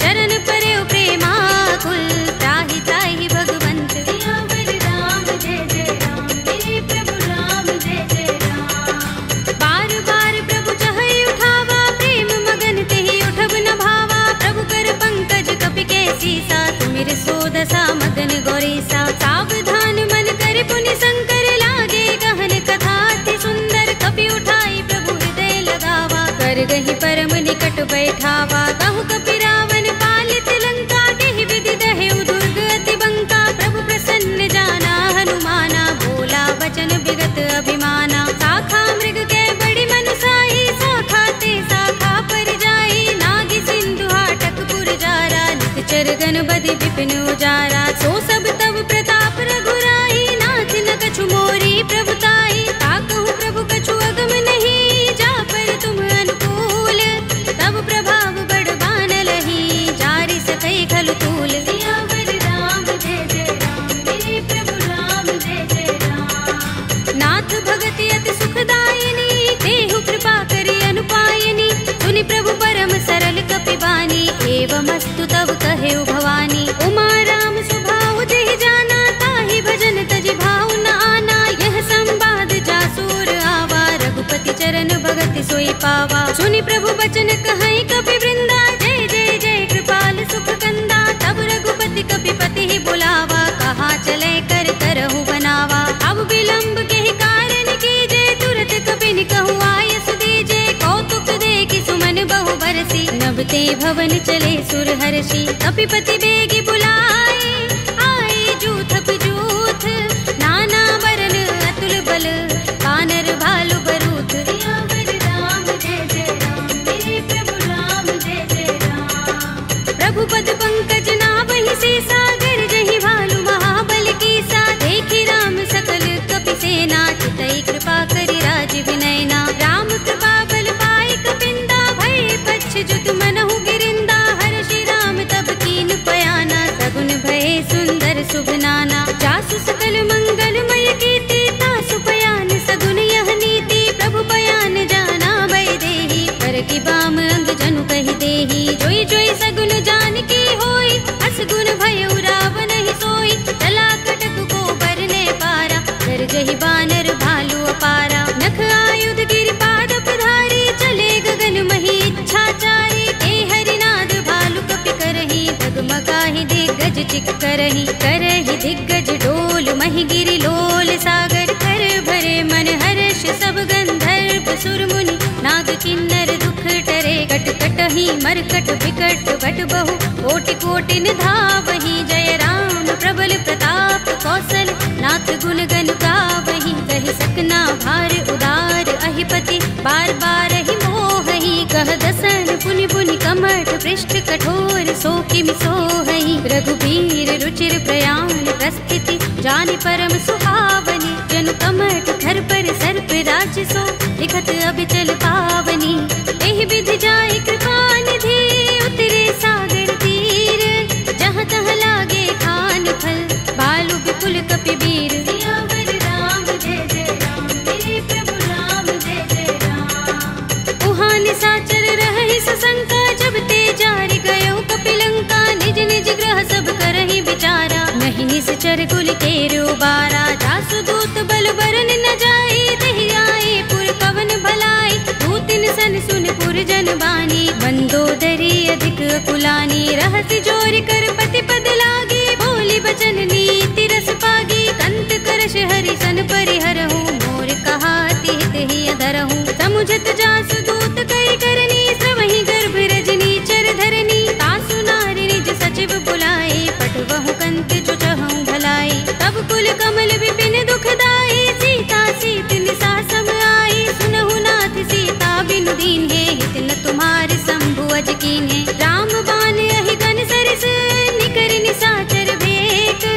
चरण परेउ प्रेमाकुल, त्राहि त्राहि भगवंत। सियावर राम जय जय राम, मेरे प्रभु राम जय जय राम। बार बार प्रभु चहई उठावा, प्रेम मगन तेहि उठब न भावा। प्रभु कर पंकज कपि के सीसा, सुमिर सोदसा मगन गौरीसा। सावधान मन कर पुनि शंकर, लागे गहन कथा अति सुंदर। कपि उठाई प्रभु हृदय लगावा, कर गहि परम निकट बैठावा। कहु कपि रावण पालित लंका, केहि विधि दहेउ दुर्ग अति बंका। प्रभु प्रसन्न जाना हनुमाना, बोला वचन विगत अभिमाना। शाखा मृग के बड़ी मनसाई, शाखा ते शाखा पर जाई। नागी सिंधु हाटक पुर जारा, निकचर गण बदि विपिन उजारा। सो सब तब प्रताप रघुराई, नाथ न कछु मोरी प्रभुताई। ताकहु प्रभु कछु अगम नहीं, जा पर तुम अनुकूल। तब प्रभाव बड़ बान लही, जारि सकै खलु तूल। सियावर राम जय जय राम, मेरे प्रभु राम जय जय राम। नाथ भगति अति सुखदायिनी, देहु कृपा करि अनुपायिनी। सुनि प्रभु परम सरल कपि बानी, एवमस्तु तब कहेउ भवानी। उमा राम स्वभाव जेहि जाना, ताहि भजन तजि भाव न आना। यह संवाद जासुर आवा, रघुपति चरण भगति सोई पावा। सुनि प्रभु बचन कहई कपि वृंदा, जय जय जय कृपाल सुख कंदा। तब रघुपति कपि पति ही बुलावा, कहा चले कर करहु बनावा। अब विलंब के ही कारण कीजे, तुरत कपि कहु आयस दीजे। कौतुक देखि सुमन बहु बरसी, नभते भवन चले सुर हर्षि। कपिपति बेगी बुलाए, आए जूथप जूथ। नाना बरन अतुल बल, वानर भालु बरूथ। सियावर राम जय जय राम, मेरे प्रभु राम जय जय राम। प्रभु पद पंकज नावहि सीसा, गरजहि भालु महाबल कीसा। देखि राम सकल कपि सेना, चितई कृपा करि राज विनयना। राम कृपा बल पाई कपिंदा, भय पच्छ जुत मनहु गिरिंदा। हर्षि राम तब कीन पयाना, सगुन भय सुंदर शुभ नाना। जासु सकल मंगलमय कीर्ति, तासु पयान सगुन यह नीति। प्रभु पयान जाना भय देहि, पर की बाम अंग जनु कहि देहि। जोई जोई सगुन जान की होई, असगुन भयउ रावण ही सोई। चला कटक को बरने पारा, गरजहि बानर भालु अपारा। नख आयुध गिरिपाद प्रधारी, चले गगन मही इच्छाचारी। ते हरिनाद भालु कपि करहि, डगमगाहि दिग्गज चिक करहि। करहि दिग्गज डोल महि गिरि लोल सागर। कर भरे मन हर्ष सब गंधर्व सुर मुनि, नाग किन्नर दुख टरे। कट कटहि मरकट विकट भट बहु, कोटि कोटि निधावहि। जय राम प्रबल प्रताप कौशल, नाथ गुण गन गावहि। कहि सकना भार उदार अहिपति, बार बार ही मोहई कह दसन पुनि पुनि कमठ पृष्ठ कठोर सो किमि सोहई रघुबीर रुचिर प्रयाण प्रस्थिति जानि परम सुहावनी जनु कमठ धर पर सर्प राज सो लिखत अबिचल पावनी एहि विधि जाय कृपा निधि उतरे सागर तीर जहाँ तहाँ लागे खान फल बालु विपुल कपिबीर सियावर राम जय जय राम मेरे प्रभु राम जय जय राम उहाँ निशाचर रहहि सशंका जब ते जारि गयो कपिलंका निज निज ग्रह सब करहि विचारा नहीं निश्चर कुल केरो बारा जासु दूत बल बरन न जाए तेहि आए पुर कवन भलाई दूतिन सन सुन पुर जन बानी मंदोदरी अधिक कुलानी रहसि जोरि कर पति पद लागी बोली बचन नीति रस पागी कंत करश हरि सन परिहरहु मोर कहा तिहित ही अधरहु समुझत जासु दूत करि करनी श्रवहि गर्भ रजनी चर धरनी तासु नारि निज सचिव बुलाए पठवहु कंत जो चहु भलाई तब कुल कमल विपिन दुखदाई सीता सीत निसा सम आई सुनहु नाथ सीता बिनु दीन है हित न तुम्हारे शंभु अज कीन है राम बान अहि गन सरिस निकर निशाचर भेक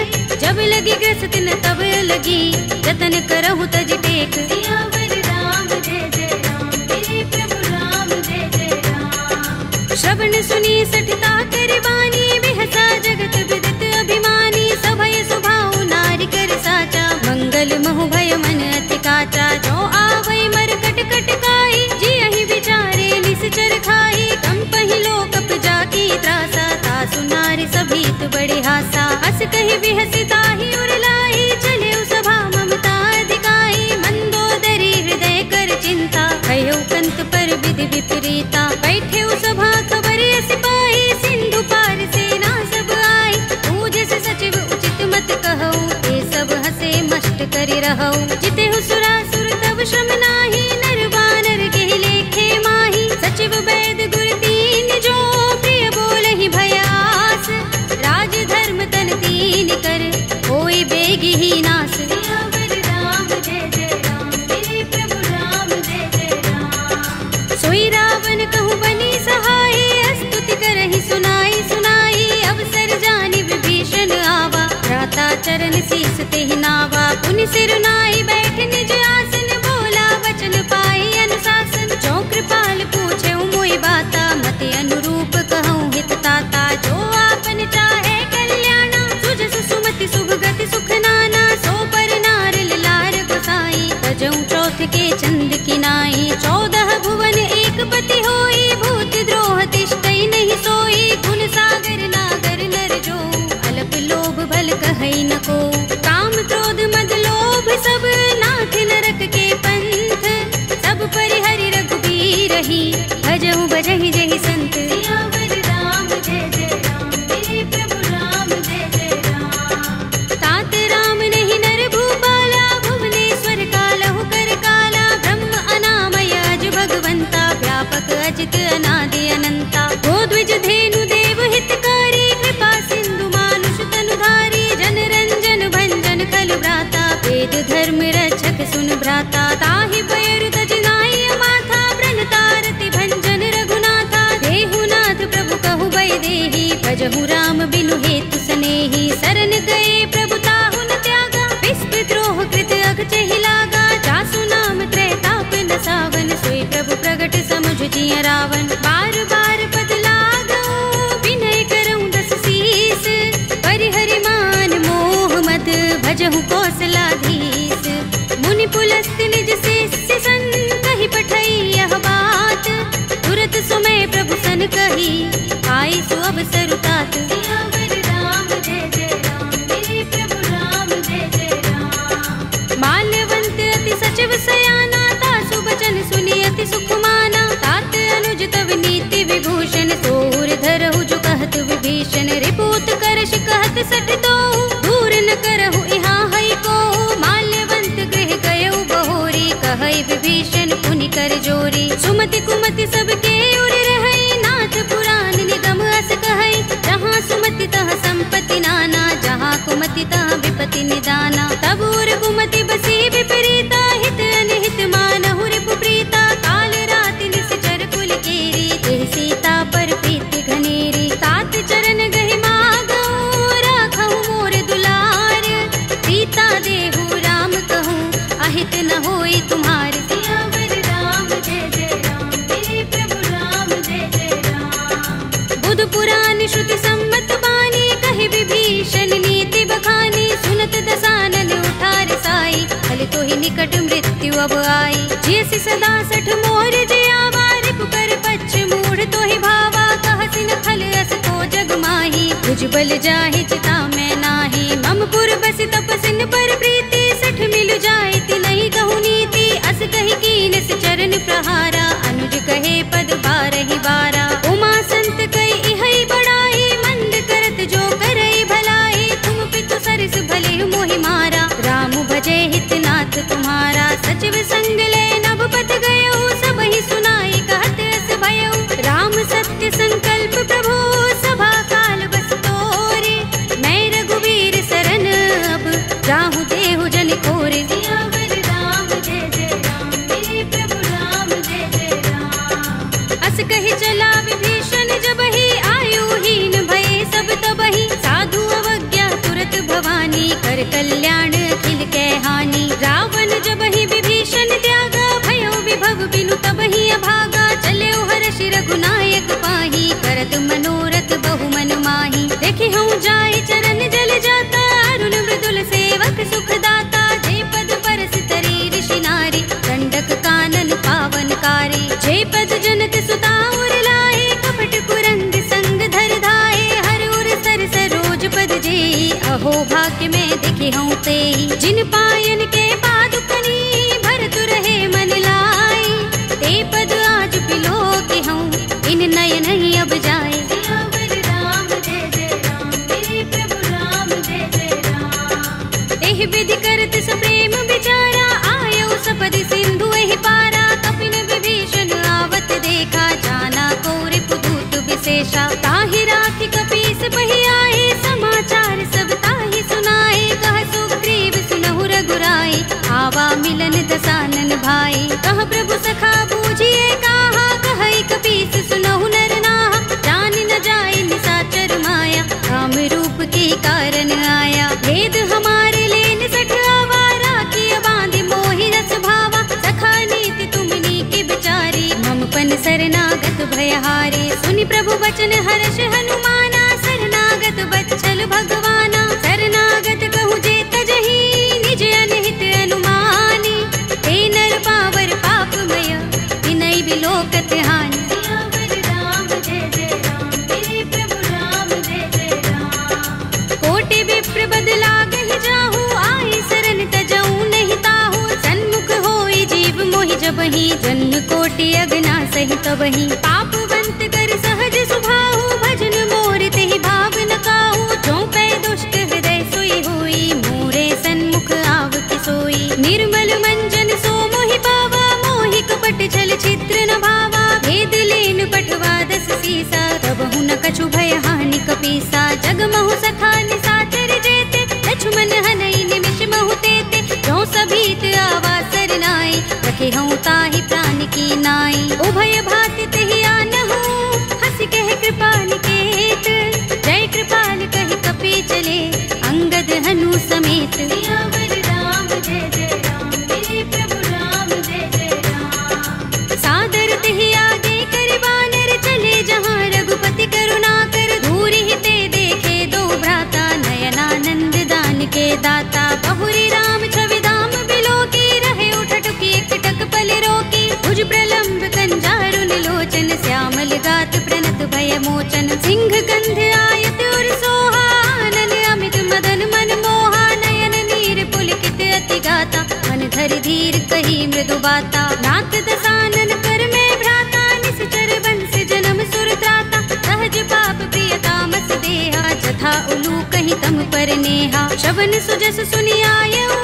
जब लगी ग्रस्त न तब लगी जतन करहु तज टेक सियावर राम जय जय राम मेरे प्रभु राम जय जय राम श्रवण सुनी सठता कर बानी बिहसा जगत विदित अभिमानी सभय स्वभाव नारी कर साचा मंगल महु भय मन अति काचा जो आवै मर कट कट काई जी अहि विचारे निश्चर खाई कंपहि लोकप जाकी त्रासा तासु नारी सभीत बड़े हासा हस कहि बिहसि ताहि उरलाई चले सभा ममता अधिकाई मंदोदरी हृदय कर चिंता भयो कंत पर विधि विपरीता बैठे सभा खबर सिपाही सिंधु पार सेना सब आई पूज से सचिव उचित मत कहो ये सब हसे मस्त करि रहो जिते सुरासुर तब श्रम नाही नर वानर के लेखे माही सचिव वैद गुर तीन जो प्रिय बोलहि भयास राज धर्म तन तीन कर होई बेगी ही नास सियावर राम जय जय राम मेरे प्रभु राम जय जय राम सोई रावण कहूँ बनी सहाय स्तुति करहि सुनाई सुनाई अवसर जानि विभीषण आवा भ्राता चरण शीस तेहि नावा पुनि सिर नाई बैठ निज आसन बोला वचन पाई अनुशासन जो कृपाल पूछे मोहि बाता मति अनुरूप कहूँ हित ताता जो आपन चाहे कल्याणा सुजस सुमति शुभ गति सुख नाना सो पर नार लार गोसाई तजऊ चौथ के चंद किनाई 14 भुवन एक पति होई भूत द्रोह तिष्ठई नहीं सोई गुण सागर नागर नर जो अलप लोभ भल कहई न को काम क्रोध मद लोभ सब नाथ नरक के पंथ सब परिहरि रघुबीर ही भजहु भजहि जहि संत सियावर राम जय जय राम मेरे प्रभु राम जय जय राम तात राम नहीं नर भूपाला भुवनेश्वर कालहु कर काला ब्रह्म अनामय अज भगवंता व्यापक अजित अनादि अनंता गोद्विज धेनु देव हितकारी कृपा सिंधु मानुष तनुधारी जन रंजन भंजन कल भ्राता वेद धर्म रक्षक सुन भ्राता ताहि पैर तजनाई माथा ब्रन तारति भंजन रघुनाथा देहु नाथ प्रभु कहु भय देहि भजहु राम बिनु हेतु सनेहि शरण गए प्रभु ताहु न त्यागा विस्प द्रोह कृत अघ चहि लागा जासु नाम त्रैताप न सावन सोई प्रभु प्रगट समुझ जिय रावण बार बार पद लागो विनय करऊँ दस शीस परिहरि मान मोह मद भजहु कौशलाधीश मुनि पुलस्त निज शिष्य सन कहि पठई यह बात तुरत सुमय प्रभु सन कही आई सो अवसर तात सियावर राम जय जय राम मेरे प्रभु राम जय जय राम माल्यवंत अति सचिव सयाना तासु बचन सुनि अति सुख माना तात अनुज तव नीति विभूषण सोर धरहु जो कहत विभीषण रिपूत करश कहत सठ दो दूर न करहु यहाँ हई को माल्यवंत गृह गयउ बहोरी कहई विभीषण पुनि कर जोरी सुमति कुमति सबके उर रहई नाथ पुराण निगम अस कहई जहाँ सुमति तह संपत्ति नाना जहाँ कुमति तह विपति निदाना तब उर कुमति बसी विपरीता हित अनहित मानहु रिपु प्रीता काल पुराण श्रुति सम्मत बानी, कहे विभीषण नीति बखानी। सुनत दसानन उठार साई, फल तो ही निकट मृत्यु अब आई। जैसी सदा सठ मोर जे आवा, रिपु कर पच्छ मूढ़ तो ही भावा। कहसिन खल अस को जग माही, भुज बल जाहि चिता में नाही। मम पुर बस तपसिन पर प्रीति, सठ मिल जाए ति नहीं कहु नीति। अस कही कीनस चरण प्रहारा, अनुज कहे पद बारहि बारा। उमा संत कई इहै बड़ाई, मंद करत जो करई भलाई। तुम पितु सरस भले मोहि मारा, राम भजे हितनाथ तुम्हारा। सचिव संग ले नभ पथ गयो, सबहि सुनाई कहत अस भयो। राम सत्य संकल्प प्रभु, सभा काल बस तोरे। मैं रघुवीर सरन अब, राहु देहु जन कोरे। सियावर राम जय जय राम, मेरे प्रभु राम जय जय राम। अस कहि चला विभीषण जबहि, आयुहीन भये सब तबहि। साधु अवज्ञा तुरत भवानी, कर कल्याण अखिल के हानि। रावण जबहि विभीषण त्यागा, भयो विभव बिनु तबहि अभागा। चले हर्ष रघुनायक पाही, करत मनोरथ बहु मन माही। देखि हूँ जाय चरण जल जाता, अरुण मृदुल सेवक सुख दाता। जे पद परस तरी ऋषि नारी, दंडक कानन पावन कारी। जे पद जनक सुता उर लाए, कपट कुरंग संग धर धाये। हर उर सर सरोज पद जेहि, अहो भाग्य में देखि हूँ तेहि। जिन पायन के पादुकनी, भरतु रहे मन लाई। ते पद आज पिलो के हूँ, इन नयन ही अब जाए। सियावर राम जय जय राम, मेरे प्रभु राम जय जय राम। एहि विधि करत सप्रेम विचारा, आयो सपदि सिंधु एहि पारा। कपिन विभीषण आवत देखा, जाना को रिपुदूत विशेषा। ताहि राखि कपीस बहि आए, समाचार सब ताहि सुनाए। कह सुग्रीव सुनहु रघुराई, आवा मिलन दसानन भाई। कह प्रभु सखा बूझिए काहा, कहई कपीस सुनहु नर नाहा। जान न जाए निसाचर माया, राम रूप के कारण आया। भेद हमारे लेन सठ आवारा, किया बांधि मोहि रस भावा। सखा नीति तुमनी के बिचारी, मम पन शरणागत भयहारी। सुनि प्रभु वचन हर्ष हनुमाना, शरणागत बच्चल भगवाना। शरणागत कहु जे तजहि, निज अनहित अनुमानी। हे नर पावर पापमय, तिनहि बिलोकत हानि। सियावर राम जय जय राम, मेरे प्रभु राम जय जय राम। कोटि विप्र बद लागहि जाहु, आए शरण तजऊ नहीं ताहु। सन्मुख होई जीव मोहि जबहि, जन्म कोटि अगना सहि तबहि। पापवंत कर सहज सुभाहु, भजन मोर तेहि भाव न काहू। जो पै दुष्ट हृदय सोई होई, मोरे सन्मुख आव कि सोई। निर्मल मंजन सो मोहि पावा, मोहि कपट छल छिद्र न भावा। भेद लेन पठवा दस सीसा, तब हूँ न कछु भय हानि कपीसा। जग महु सखा निसाचर जेते, लक्ष्मण हनई निमिष महु तेते। जो सभीत आवा सरनाई, रखे हूँ ताहि प्राण की नाई। उभय भाति तेहि आनहु, हंस कह कृपा निकेत। जय कृपाल कहि कपि चले, अंगद हनु समेत। सियावर राम जय जय राम, मेरे प्रभु राम जय जय राम। सादर तेहि आगे कर बानर, चले जहाँ रघुपति करुणा कर। दूरि हिते देखे दो भ्राता, नयनानंद दान के दाता। बहुरी राम छवि धाम बिलोकी, रहे उठटुकी एकटक पल रोकी। भुज प्रलंब कंजारुन लोचन, श्यामल गात प्रणत भय मोचन। सिंह कंध आयत उर सोहा, आनन अमित मदन मन मोहा। नयन नीर पुलकित अति गाता, मन धर धीर कही मृदु बाता। नाथ दसानन कर में भ्राता, निश्चर बंस जन्म सुर त्राता। सहज पाप प्रिय तामस देहा, जथा उलू कहीं तम पर नेहा। शवन सुजस सुनि आयऊ,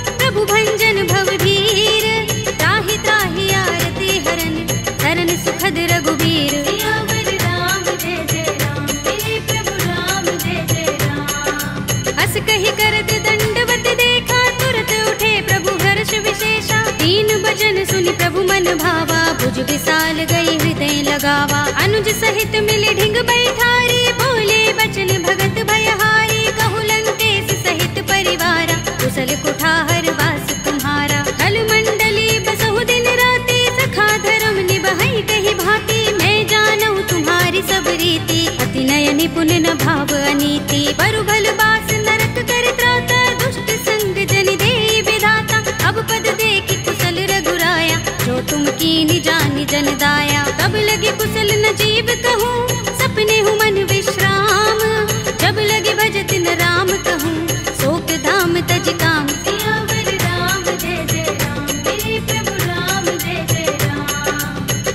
प्रभु भंजन भव भीर। त्राहि त्राहि आरती हरन, शरण सुखद रघुबीर। सियावर राम जय जय राम, मेरे प्रभु राम जय जय राम। अस कहि करत दंडवत देखा, तुरत उठे प्रभु हर्ष विशेषा। तीन भजन सुनि प्रभु मन भावा, भुज विशाल गई हृदय लगावा। अनुज सहित मिले ढिंग बैठारी, बोले बचन भगत भयहारी। कहु लंकेश सहित परिवारा, कुशल कुठार वास तुम्हारा। कल मंडली बसहु दिन राति, सखा धर्म निभहि कहि भांति। मैं जानऊ तुम्हारी सब रीति, अति नयनि परु भल बास नरक कर त्राता, दुष्ट संग जन दे विधाता। अब पद देखि कुशल रघुराया, जो तुम कीनि जानि जन दाया। तब लगे कुशल न जीव कहूँ, सपने हूँ मन विश्राम। जब लगे भजत न राम कहूँ, शोक धाम तज काम। सियावर राम जय जय राम, मेरे प्रभु राम जय जय राम।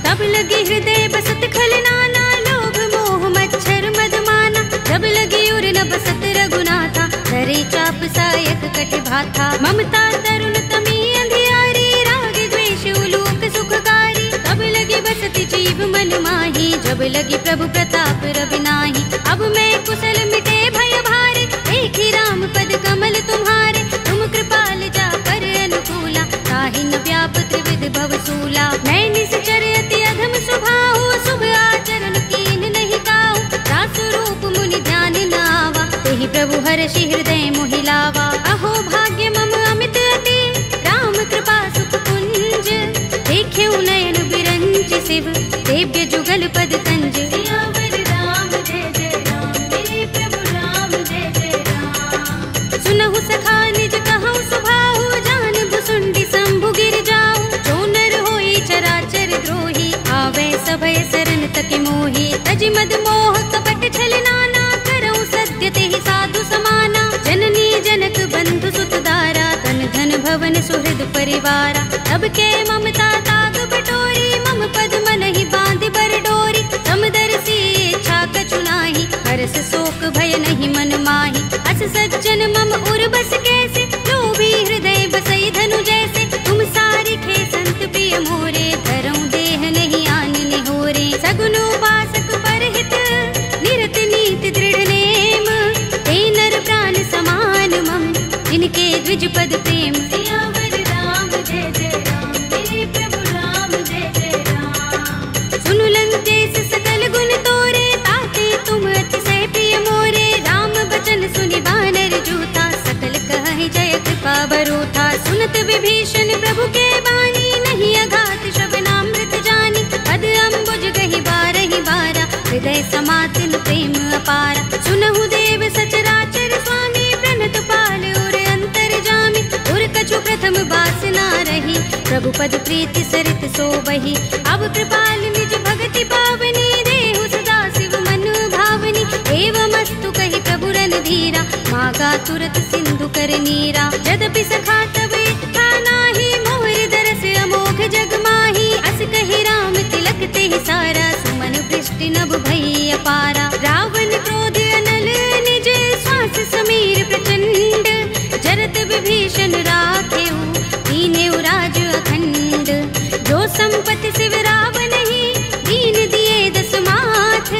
तब लगे हृदय बसत खल नाना, लोभ मोह मच्छर मधमाना। जब लगे उर न बसत रघुनाथा, धरे चाप सायक कटि भाथा। ममता तरुण तमी अंधियारी, राग द्वेष उलोक सुखकारी। तब लगे बसत जीव मन माही, जब लगे प्रभु प्रताप रवि नाही। अब मैं कुशल मिटे भय भारे, देखी राम पद कमल तुम्हारे। तुम कृपाल जा कर अनुकूला, ताहि न व्याप त्रिविध भव सूला। मैं निश्चर अति अधम स्वभाव, शुभ आचरण कीन नहीं काऊ। दास रूप मुनि ध्यान न आवा, तेहि प्रभु हर्षि हृदय मोहि लावा। अहो भाग्य मम अमित अति, राम कृपा सुख कुंज। देख्यउ नयन बिरंच शिव, सेव्य जुगल पद तंज। सियावर राम जय जय राम, मेरे प्रभु राम जय जय राम। सुनहु सखा निज कहूँ सुभाहु, जान भुसुंडी शंभु गिर जाऊ। जो नर होई चराचर द्रोही, आवे सभय शरण तकि मोही। तज मद मोह कपट छल नाना, करऊँ सत्य तेहि साधु समाना। जननी जनक बंधु सुत दारा, तन धन भवन सुहृद परिवारा। तब के ममता ताग बटोरी, मम पद मन ही बांध बर डोरी। समदर्शी इच्छा कछु नाही, हर्ष शोक भय नहीं मन माही। अस सज्जन मम उर बस कैसे, लोभी हृदय बसई धनु जैसे। तुम सारिखे संत प्रिय मोरे, धरऊँ देह नहीं आन निहोरे। सगुन उपासक परहित, निरत नीति दृढ़ नेम। ते नर प्राण समान मम, जिनके द्विज पद प्रेम। सियावर राम जय जय राम, मेरे प्रभु राम जय जय राम। सुनु लंकेश सकल गुण तोरे, ताते तुम अतिशय प्रिय मोरे। राम बचन सुनि बानर जूथा, सकल कहहि जय कृपा बरूथा। सुनत विभीषण प्रभु के बानी, नहीं अघात श्रवणामृत जानी। पद अम्बुज गहि बारहि बारा, हृदय समातिन प्रेम अपारा। सुनहु देव सचराचर स्वामी, प्रणत पाल उर अंतर जामी। उर कछु प्रथम बासना रही, प्रभु पद प्रीति सरित सोबहि। अब कृपाल निज भगति पावनी, देहु सदा शिव मन भावनी। एवमस्तु कहि प्रभु रणधीरा, मागा तुरत सिंधु कर नीरा। यद्यपि सखा तब इच्छा नाही, मोहि दरस अमोघ जग माही। अस कहि राम तिलक तेहि सारा, सुमन वृष्टि नभ भई अपारा। रावण क्रोध अनल निज, श्वास समीर प्रचंड। जरत विभीषण राखेउ, दीनेउ राज अखंड। जो संपत्ति शिव रावण ही, दीन दिए दस माथ।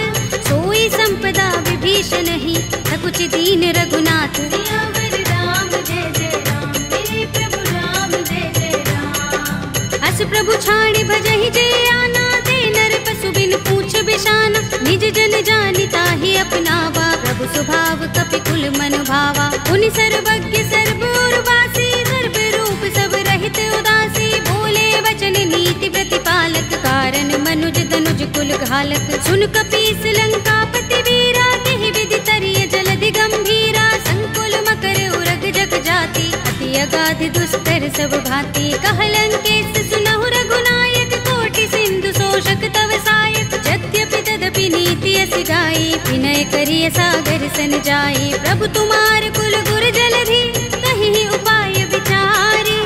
सोई संपदा विभीषण ही, सकुच दीन रघुनाथ। सियावर राम जय जय राम, मेरे प्रभु राम जय जय राम। अस प्रभु छाड़ी भजहि जे आना, ते नर पशु बिन पूछ बिशाना। निज जन जानि ताहि अपनावा, प्रभु स्वभाव कपि कुल मन भावा। उनि सर्वज्ञ सर्व उर्वासी, सर्व रूप सब रहित उदासी। बोले वचन नीति प्रतिपालक, कारण मनुज तनुज कुल घालक। सुन कपीस लंकापति वीरा, तेहि विधि तरिय जलधि गंभीरा। संकुल मकर उरग जग जाति, अति अगाध दुस्तर सब भांति। कह लंकेश सुनहु रघुनायक, कोटि सिंधु शोषक तव सायक। यद्यपि तदपि नीति अस गाई, विनय करिय सागर सन जाई। प्रभु तुम्हार कुल गुर जलधि, कहि उपाय विचारी।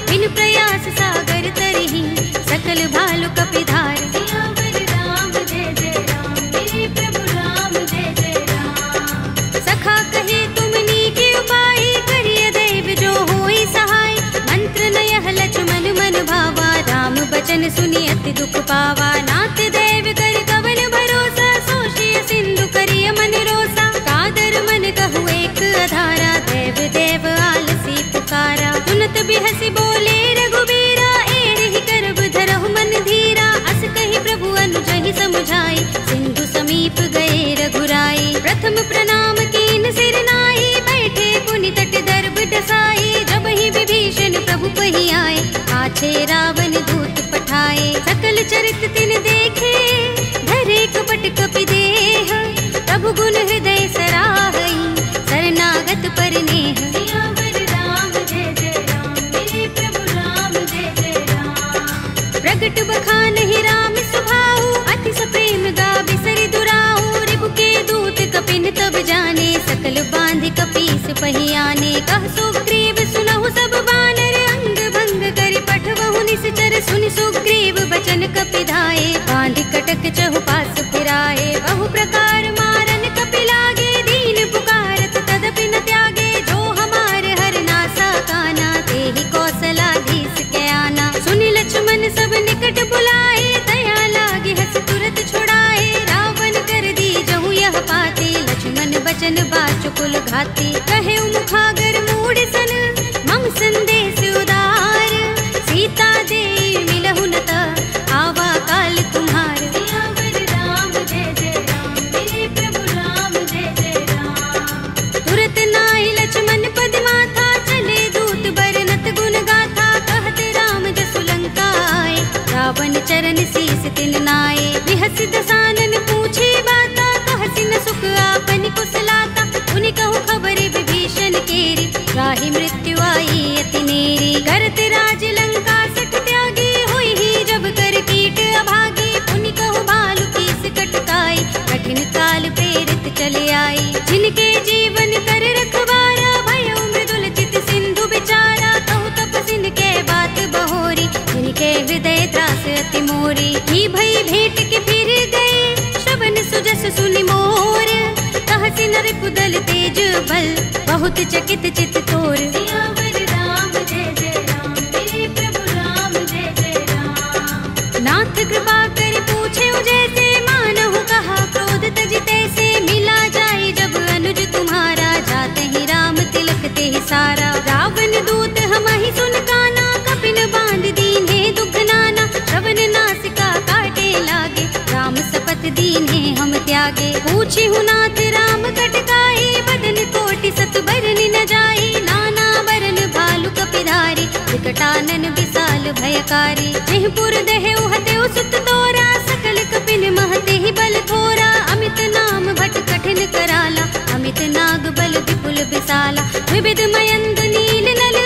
बिन प्रयास सागर तरहि, सकल भालु कपिधारी। सियावर राम जय जय राम, मेरे प्रभु राम जय जय राम। सखा कहे तुम नीके उपाय, करिय दैव जो होई सहाय। मंत्र नयह लक्ष्मण मन भावा, राम बचन सुनि अति दुख पावा। नाथ दैव कर कवन भरोसा, सोषिय सिंधु करिय मन रोसा। कादर मन कहु एक अधारा, देव देव आलसी पुकारा। सुनत बिहसि बोले रघुबीरा, एहि करब धरहु मन धीरा। अस कहि प्रभु अनुजहि समुझाई, सिंधु समीप गए रघुराई। प्रथम प्रणाम कीन सिर नाई, बैठे पुनि तट दर्भ डसाई। जब ही विभीषण प्रभु पहि आए, पाछे रावण दूत पठाए। सकल चरित तिन देखे, धरे कपट कपि देह। प्रभु गुण हृदय सराहई, पहियाने। कह सुग्रीव सुनहु सब बानर, अंग भंग करि पठवहु निश्चर। सुनि सुग्रीव बचन कपिधाए, बांधि कटक चहु पास फिराए। बहु प्रकार मारन कपि लागे, दीन पुकारत तदपि न त्यागे। जो हमारे हर नासा काना, तेहि कौशलाधीश के आना। सुनि लक्ष्मण सब निकट बुलाए, दया लागे हस तुरत छुड़ाए। रावण कर दी जहु यह पाते, लक्ष्मण बचन बाचुकुल घाते। कहे मुखागर मूढ़ सन, मम संदेश उदार। सीता दे मिलहु न त, आवा काल तुम्हार। सियावर राम जय जय राम, मेरे प्रभु राम जय जय राम। तुरत नाहि लक्ष्मण पद माथा, चले दूत बरनत गुण गाथा। कहत राम जसु लंका आए, रावण चरण शीस तिन नाए। बिहसि दसानन पूछे बाता, कहसि न सुख आपन कुशलाता। उनि कहु खबर विभीषण केरी, राहि मृत्यु आई अति नेरी। करत राज लंका सठ त्यागी, हुई ही जब कर कीट अभागी। पुनि कहु भालु कीस कटकाई, कठिन काल प्रेरित चले आई। जिनके जीवन कर रखवारा, भयउ मृदुल चित सिंधु बिचारा। कहु तपसिन के बात बहोरी, जिनके हृदय त्रास अति मोरी। ही भई भेंट के फिर गए, श्रवण सुजस सुनि मोर। कहसि नर कुदल तेज बल, बहुत चकित चित तोर। सियावर राम जय जय राम, मेरे प्रभु राम जय जय राम। नाथ कृपा कर पूछे जैसे, मानहु कहा क्रोध तज तैसे। मिला जाए जब अनुज तुम्हारा, जाते ही राम तिलक ते सारा। रावण दूत हमहि सुन काना, कपिन बांध दीन्हे दुख नाना। श्रवण नासिका काटे लागे, राम शपथ दीन्हे हम त्यागे। पूछी हूँ नाथ राम कटकाई, बदन कोटि सत बरनि न जाई। नाना बरन भालु कपिधारी, विकटानन विशाल भयकारी। जिहपुर देहु हतेउ सुत तोरा, सकल कपिन महते ही बल थोरा। अमित नाम भट कठिन कराला, अमित नाग बल विपुल विशाला। विविध मयंद नील नल,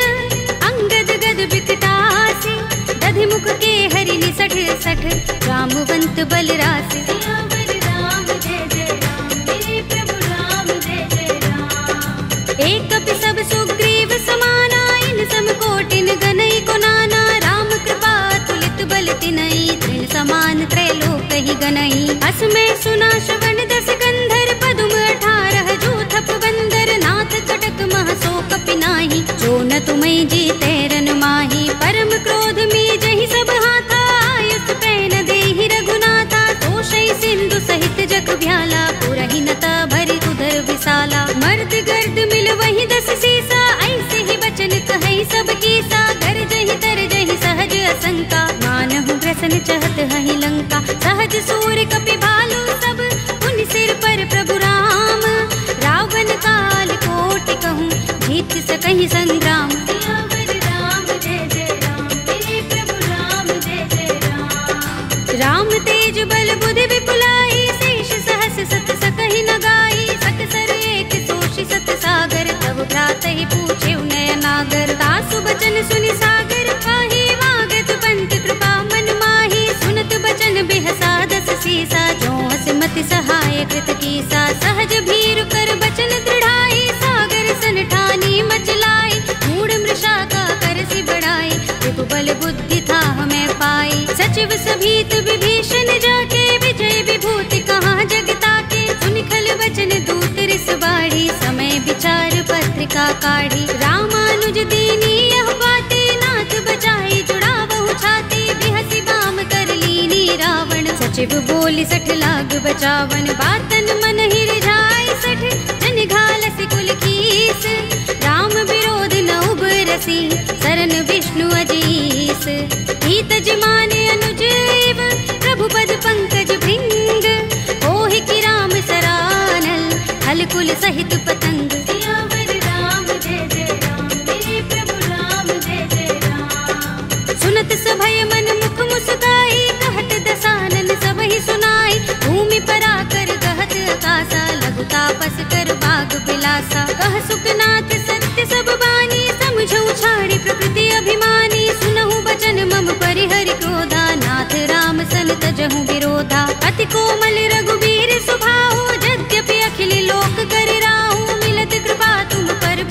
अंगद गद विकटासी। दधि मुख के हरि निसठ सठ, रामवंत बल रासि। सियावर राम जय जय राम, मेरे प्रभु राम जय जय राम। एक कपि सब सुग्रीव समाना, इन सम कोटिन गनई को नाना। राम कृपा तुलित बल तिनई, तृण समान त्रैलोक ही गनई। अस में सुना श्रवण दस गंधर, पदुम 18 जूथप बंदर। नाथ कटक मह सो कपि नाही, जो न तुम्हि जीते रन माही। परम क्रोध में जहि सब हाथा, आयुष पैन देहि रघुनाथा। तोषै सिंधु सहित जग भ्याला, पुरहि नता भरि उदर विशाला। मर्द गर्द मिल वही 10 सीसा, ऐसे ही बचन कहै सब कीसा। गरजहि तरजहि सहज असंका, मानहु ग्रसन चहत हहि लंका। सहज सूर कपि भालु सब, उन सिर पर प्रभु राम। रावण काल कोटि कहूँ, जीत सकहि संग्राम। सियावर राम जय जय राम, मेरे प्रभु राम जय जय राम। राम तेज बल बुद्धि विपुलाई, शेष सहस सत सकहि न गाई। सकसर एक सोषि सत सागर, तब भ्रातहि पूछे नयनागर। तासु बचन सुनि सागर खाही, वागत पंत कृपा मन माही। सुनत बचन बिहसा 10 सीसा, जो हस मति सहाय कृत कीसा। सहज भीरु कर बचन दृढ़ाई, सागर सन ठानी मचलाई। मूढ़ मृषा का करसि बढ़ाई, विपुबल बुद्धि था हमें पाई। सचिव सभीत विभीषण जाके, विजय विभूति कहाँ जगता के। सुनि खल वचन दूत रिस बाढ़ी, समय विचार पत्रिका काढ़ी। रामानुज दीनी यह बाते, नाथ बचाई जुड़ावहु छाती। बिहसि बाम कर लीनी रावण, सचिव बोली 60 लाग बचावन। बातन मन ही रिझाई 60, जन घालसि कुल कीस। राम विरोध न उबरसी, सरन विष्णु अजीस। हित जिमाने अनुजीव, प्रभु पद पंकज भृंग। ओहि की राम सरानल, हल कुल सहित पतंग। सियावर राम जय जय राम, मेरे प्रभु राम जय जय राम। सुनत सभय मन मुख मुस्काई, कहत दसानन सबहि सुनाई। भूमि पराकर कहत आकाशा, लघु तापस कर बाग बिलासा। कह सुखनाथ सत्य सब बानी, समझौ छाड़ी प्रकृति अभिमानी। सुनहु बचन मम परिहरि क्रोधा, नाथ राम सन तजहु विरोधा। अति कोमल रघुबीर स्वभाव, यद्यपि अखिल लोक कर राहु। मिलत कृपा तुम पर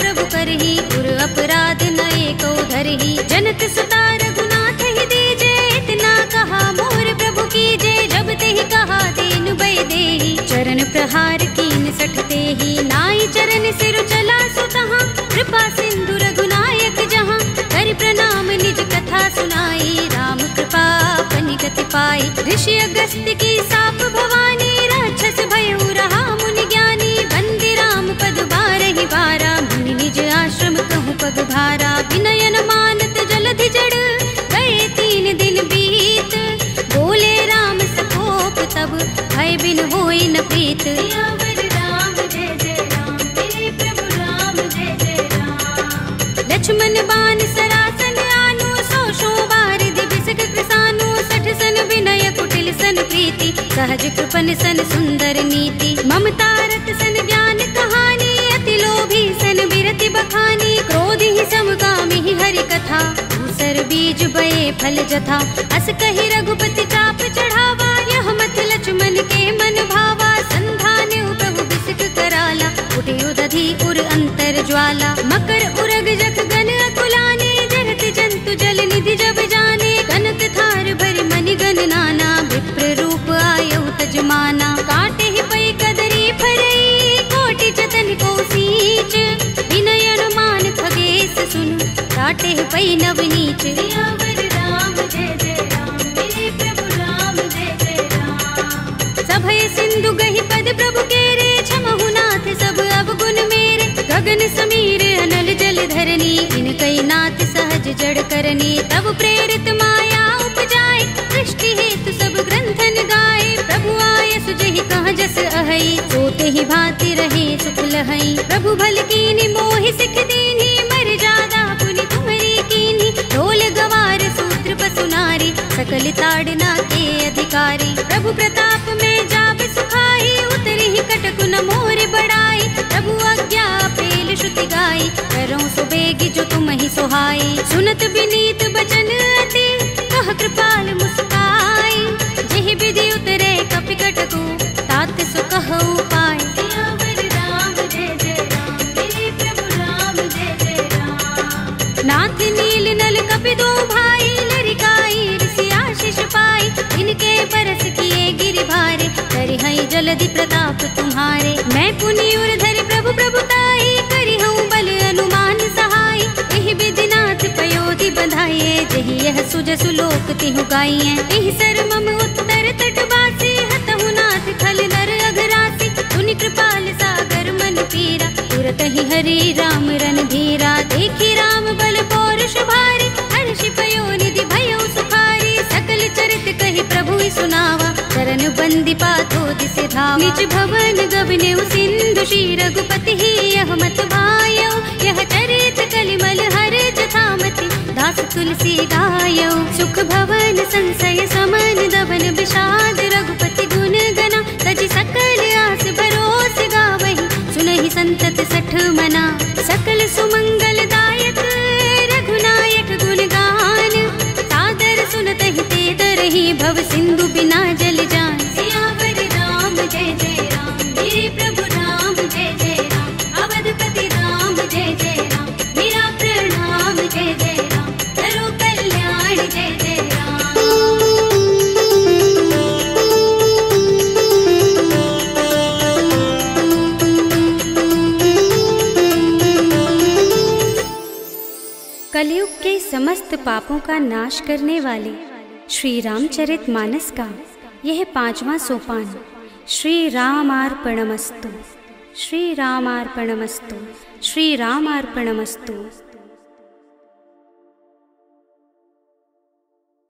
ही उर अपराध नए को धरही। जनक सुता रघुनाथ ही दीजे, इतना कहा मोर प्रभु कीजे। जब ते ही कहा दीन बै देही, चरण प्रहार कीन सठते ही। नाई चरण सिर चला सुतहाँ, कृपा सिंधु रघुनायक जहाँ। कर प्रणाम निज कथा सुनाई, राम कृपा अपनी गति पाई। ऋषि अगस्त्य की साप भवानी, राक्षस भयउ रहा मुनि ज्ञानी। बंदी राम पद बारहि बारा, मुनि निज आश्रम कहूँ पग भारा। विनयन मानत जलधि जड़, गए 3 दिन बीत। बोले राम सकोप तब, भय बिन होई न प्रीत। सियावर राम जय जय राम, मेरे प्रभु राम जय जय राम। लक्ष्मण बाण सरासन आनु, 100 बार दिबिसक कृसानु। 60 सन विनय कुटिल सन प्रीति, सहज कृपन सन सुंदर नीति। ममता रत सन ज्ञान कहानी, अति लोभी सन बिरति बखानी। क्रोध ही समगामी ही हरि कथा, दूसर बीज बये फल जथा। अस कहि रघुपति चाप चढ़ावा, यह मत लक्ष्मण के मन भावा। संधान प्रभु बिसक कराला, उठे उदधि उर अंतर ज्वाला। मकर उरग जख गन अकुलाने, जरत जंतु जल निधि जब जाने। कनक थार भरि मनि गन नाना, विप्र रूप आयउ तजमाना। काटे ही पै कदरी फरई, कोटि जतन को सींच। विनयन मान खगेश सुन, काटे ही पै नवनीच। सियावर राम जय जय राम, मेरे प्रभु राम जय जय राम। सभय सिंधु गहि पद प्रभु केरे, क्षमहु नाथ सब अवगुण मेरे। गगन समीर अनल जल धरनी, इनकई नाथ सहज जड़ करनी। तब प्रेरित माया उपजाए, सृष्टि हेतु सब ग्रंथन गाए। प्रभु आय सुजहि कहाँ जस अहै, सोते ही भांति रहे सुख लहै। प्रभु भल कीनी मोहि सिख दीनी, मर जादा पुनि तुम्हरी कीनी। ढोल गवार सूत्र पसु नारी, सकल ताड़ना के अधिकारी। प्रभु प्रताप में जाप सुखाई, उतरी ही कटक न मोर बड़ाई। प्रभु आज्ञा पेल श्रुति गाई, करऊँ सुबेगी जो तुम ही सोहाई। सुनत विनीत बचन अति, कह कृपाल मुस्काई। जेहि विधि उतरे कपि कटकु, तात सुकहु पाय। सियावर राम जय जय राम, मेरे प्रभु राम जय जय राम। नाथ नील नल कपि दो भाई, लरिकाई ऋषि आशीष पाई। इनके परस किए गिरि भारे, करि हई जलधि प्रताप तुम्हारे। मैं पुनि उर धरि प्रभु प्रभुताई, करि हूँ बल अनुमान सहाय। एहि विधि नाथ पयोधि बंधाइए, जहि यह सुजसु लोक तिहु गाइए। एहि सर मम उत्तर तट बासी, हतहु नाथ खल नर अघरासी। पुनि कृपाल सागर मन पीरा, तुरत ही हरि राम रन धीरा। देखी राम बल पौरुष भारी, हर्षि पयोनिधि भयउ सुखारी। सकल चरित कहि प्रभु सुनावा, चरण बंदी पाथो दिसि धावा। निज भवन गबनेउ सिंधु, श्री रघुपति ही यह मत भायौ। यह चरित कलिमल हर जथामति, दास तुलसी गायौ। सुख भवन संशय समन, दबन विषाद रघुपति गुण गना। तजि सकल आस भरोस गावहि, सुनहि संतत 60 मना। सकल सुमंगल दायक, रघुनायक गुण गान। सादर सुनतहि ते तरहि, भव सिंधु बिना जल जान। सियावर राम जय जय राम, मेरे प्रभु राम जय जय राम। अवधपति राम जय जय राम, मेरा प्रणाम जय जय राम। करो कल्याण जय जय राम। कलयुग के समस्त पापों का नाश करने वाले श्री रामचरितमानस का यह 5वां सोपान श्री रामार्पणमस्तु, श्री रामार्पणमस्तु, श्री रामार्पणमस्तु।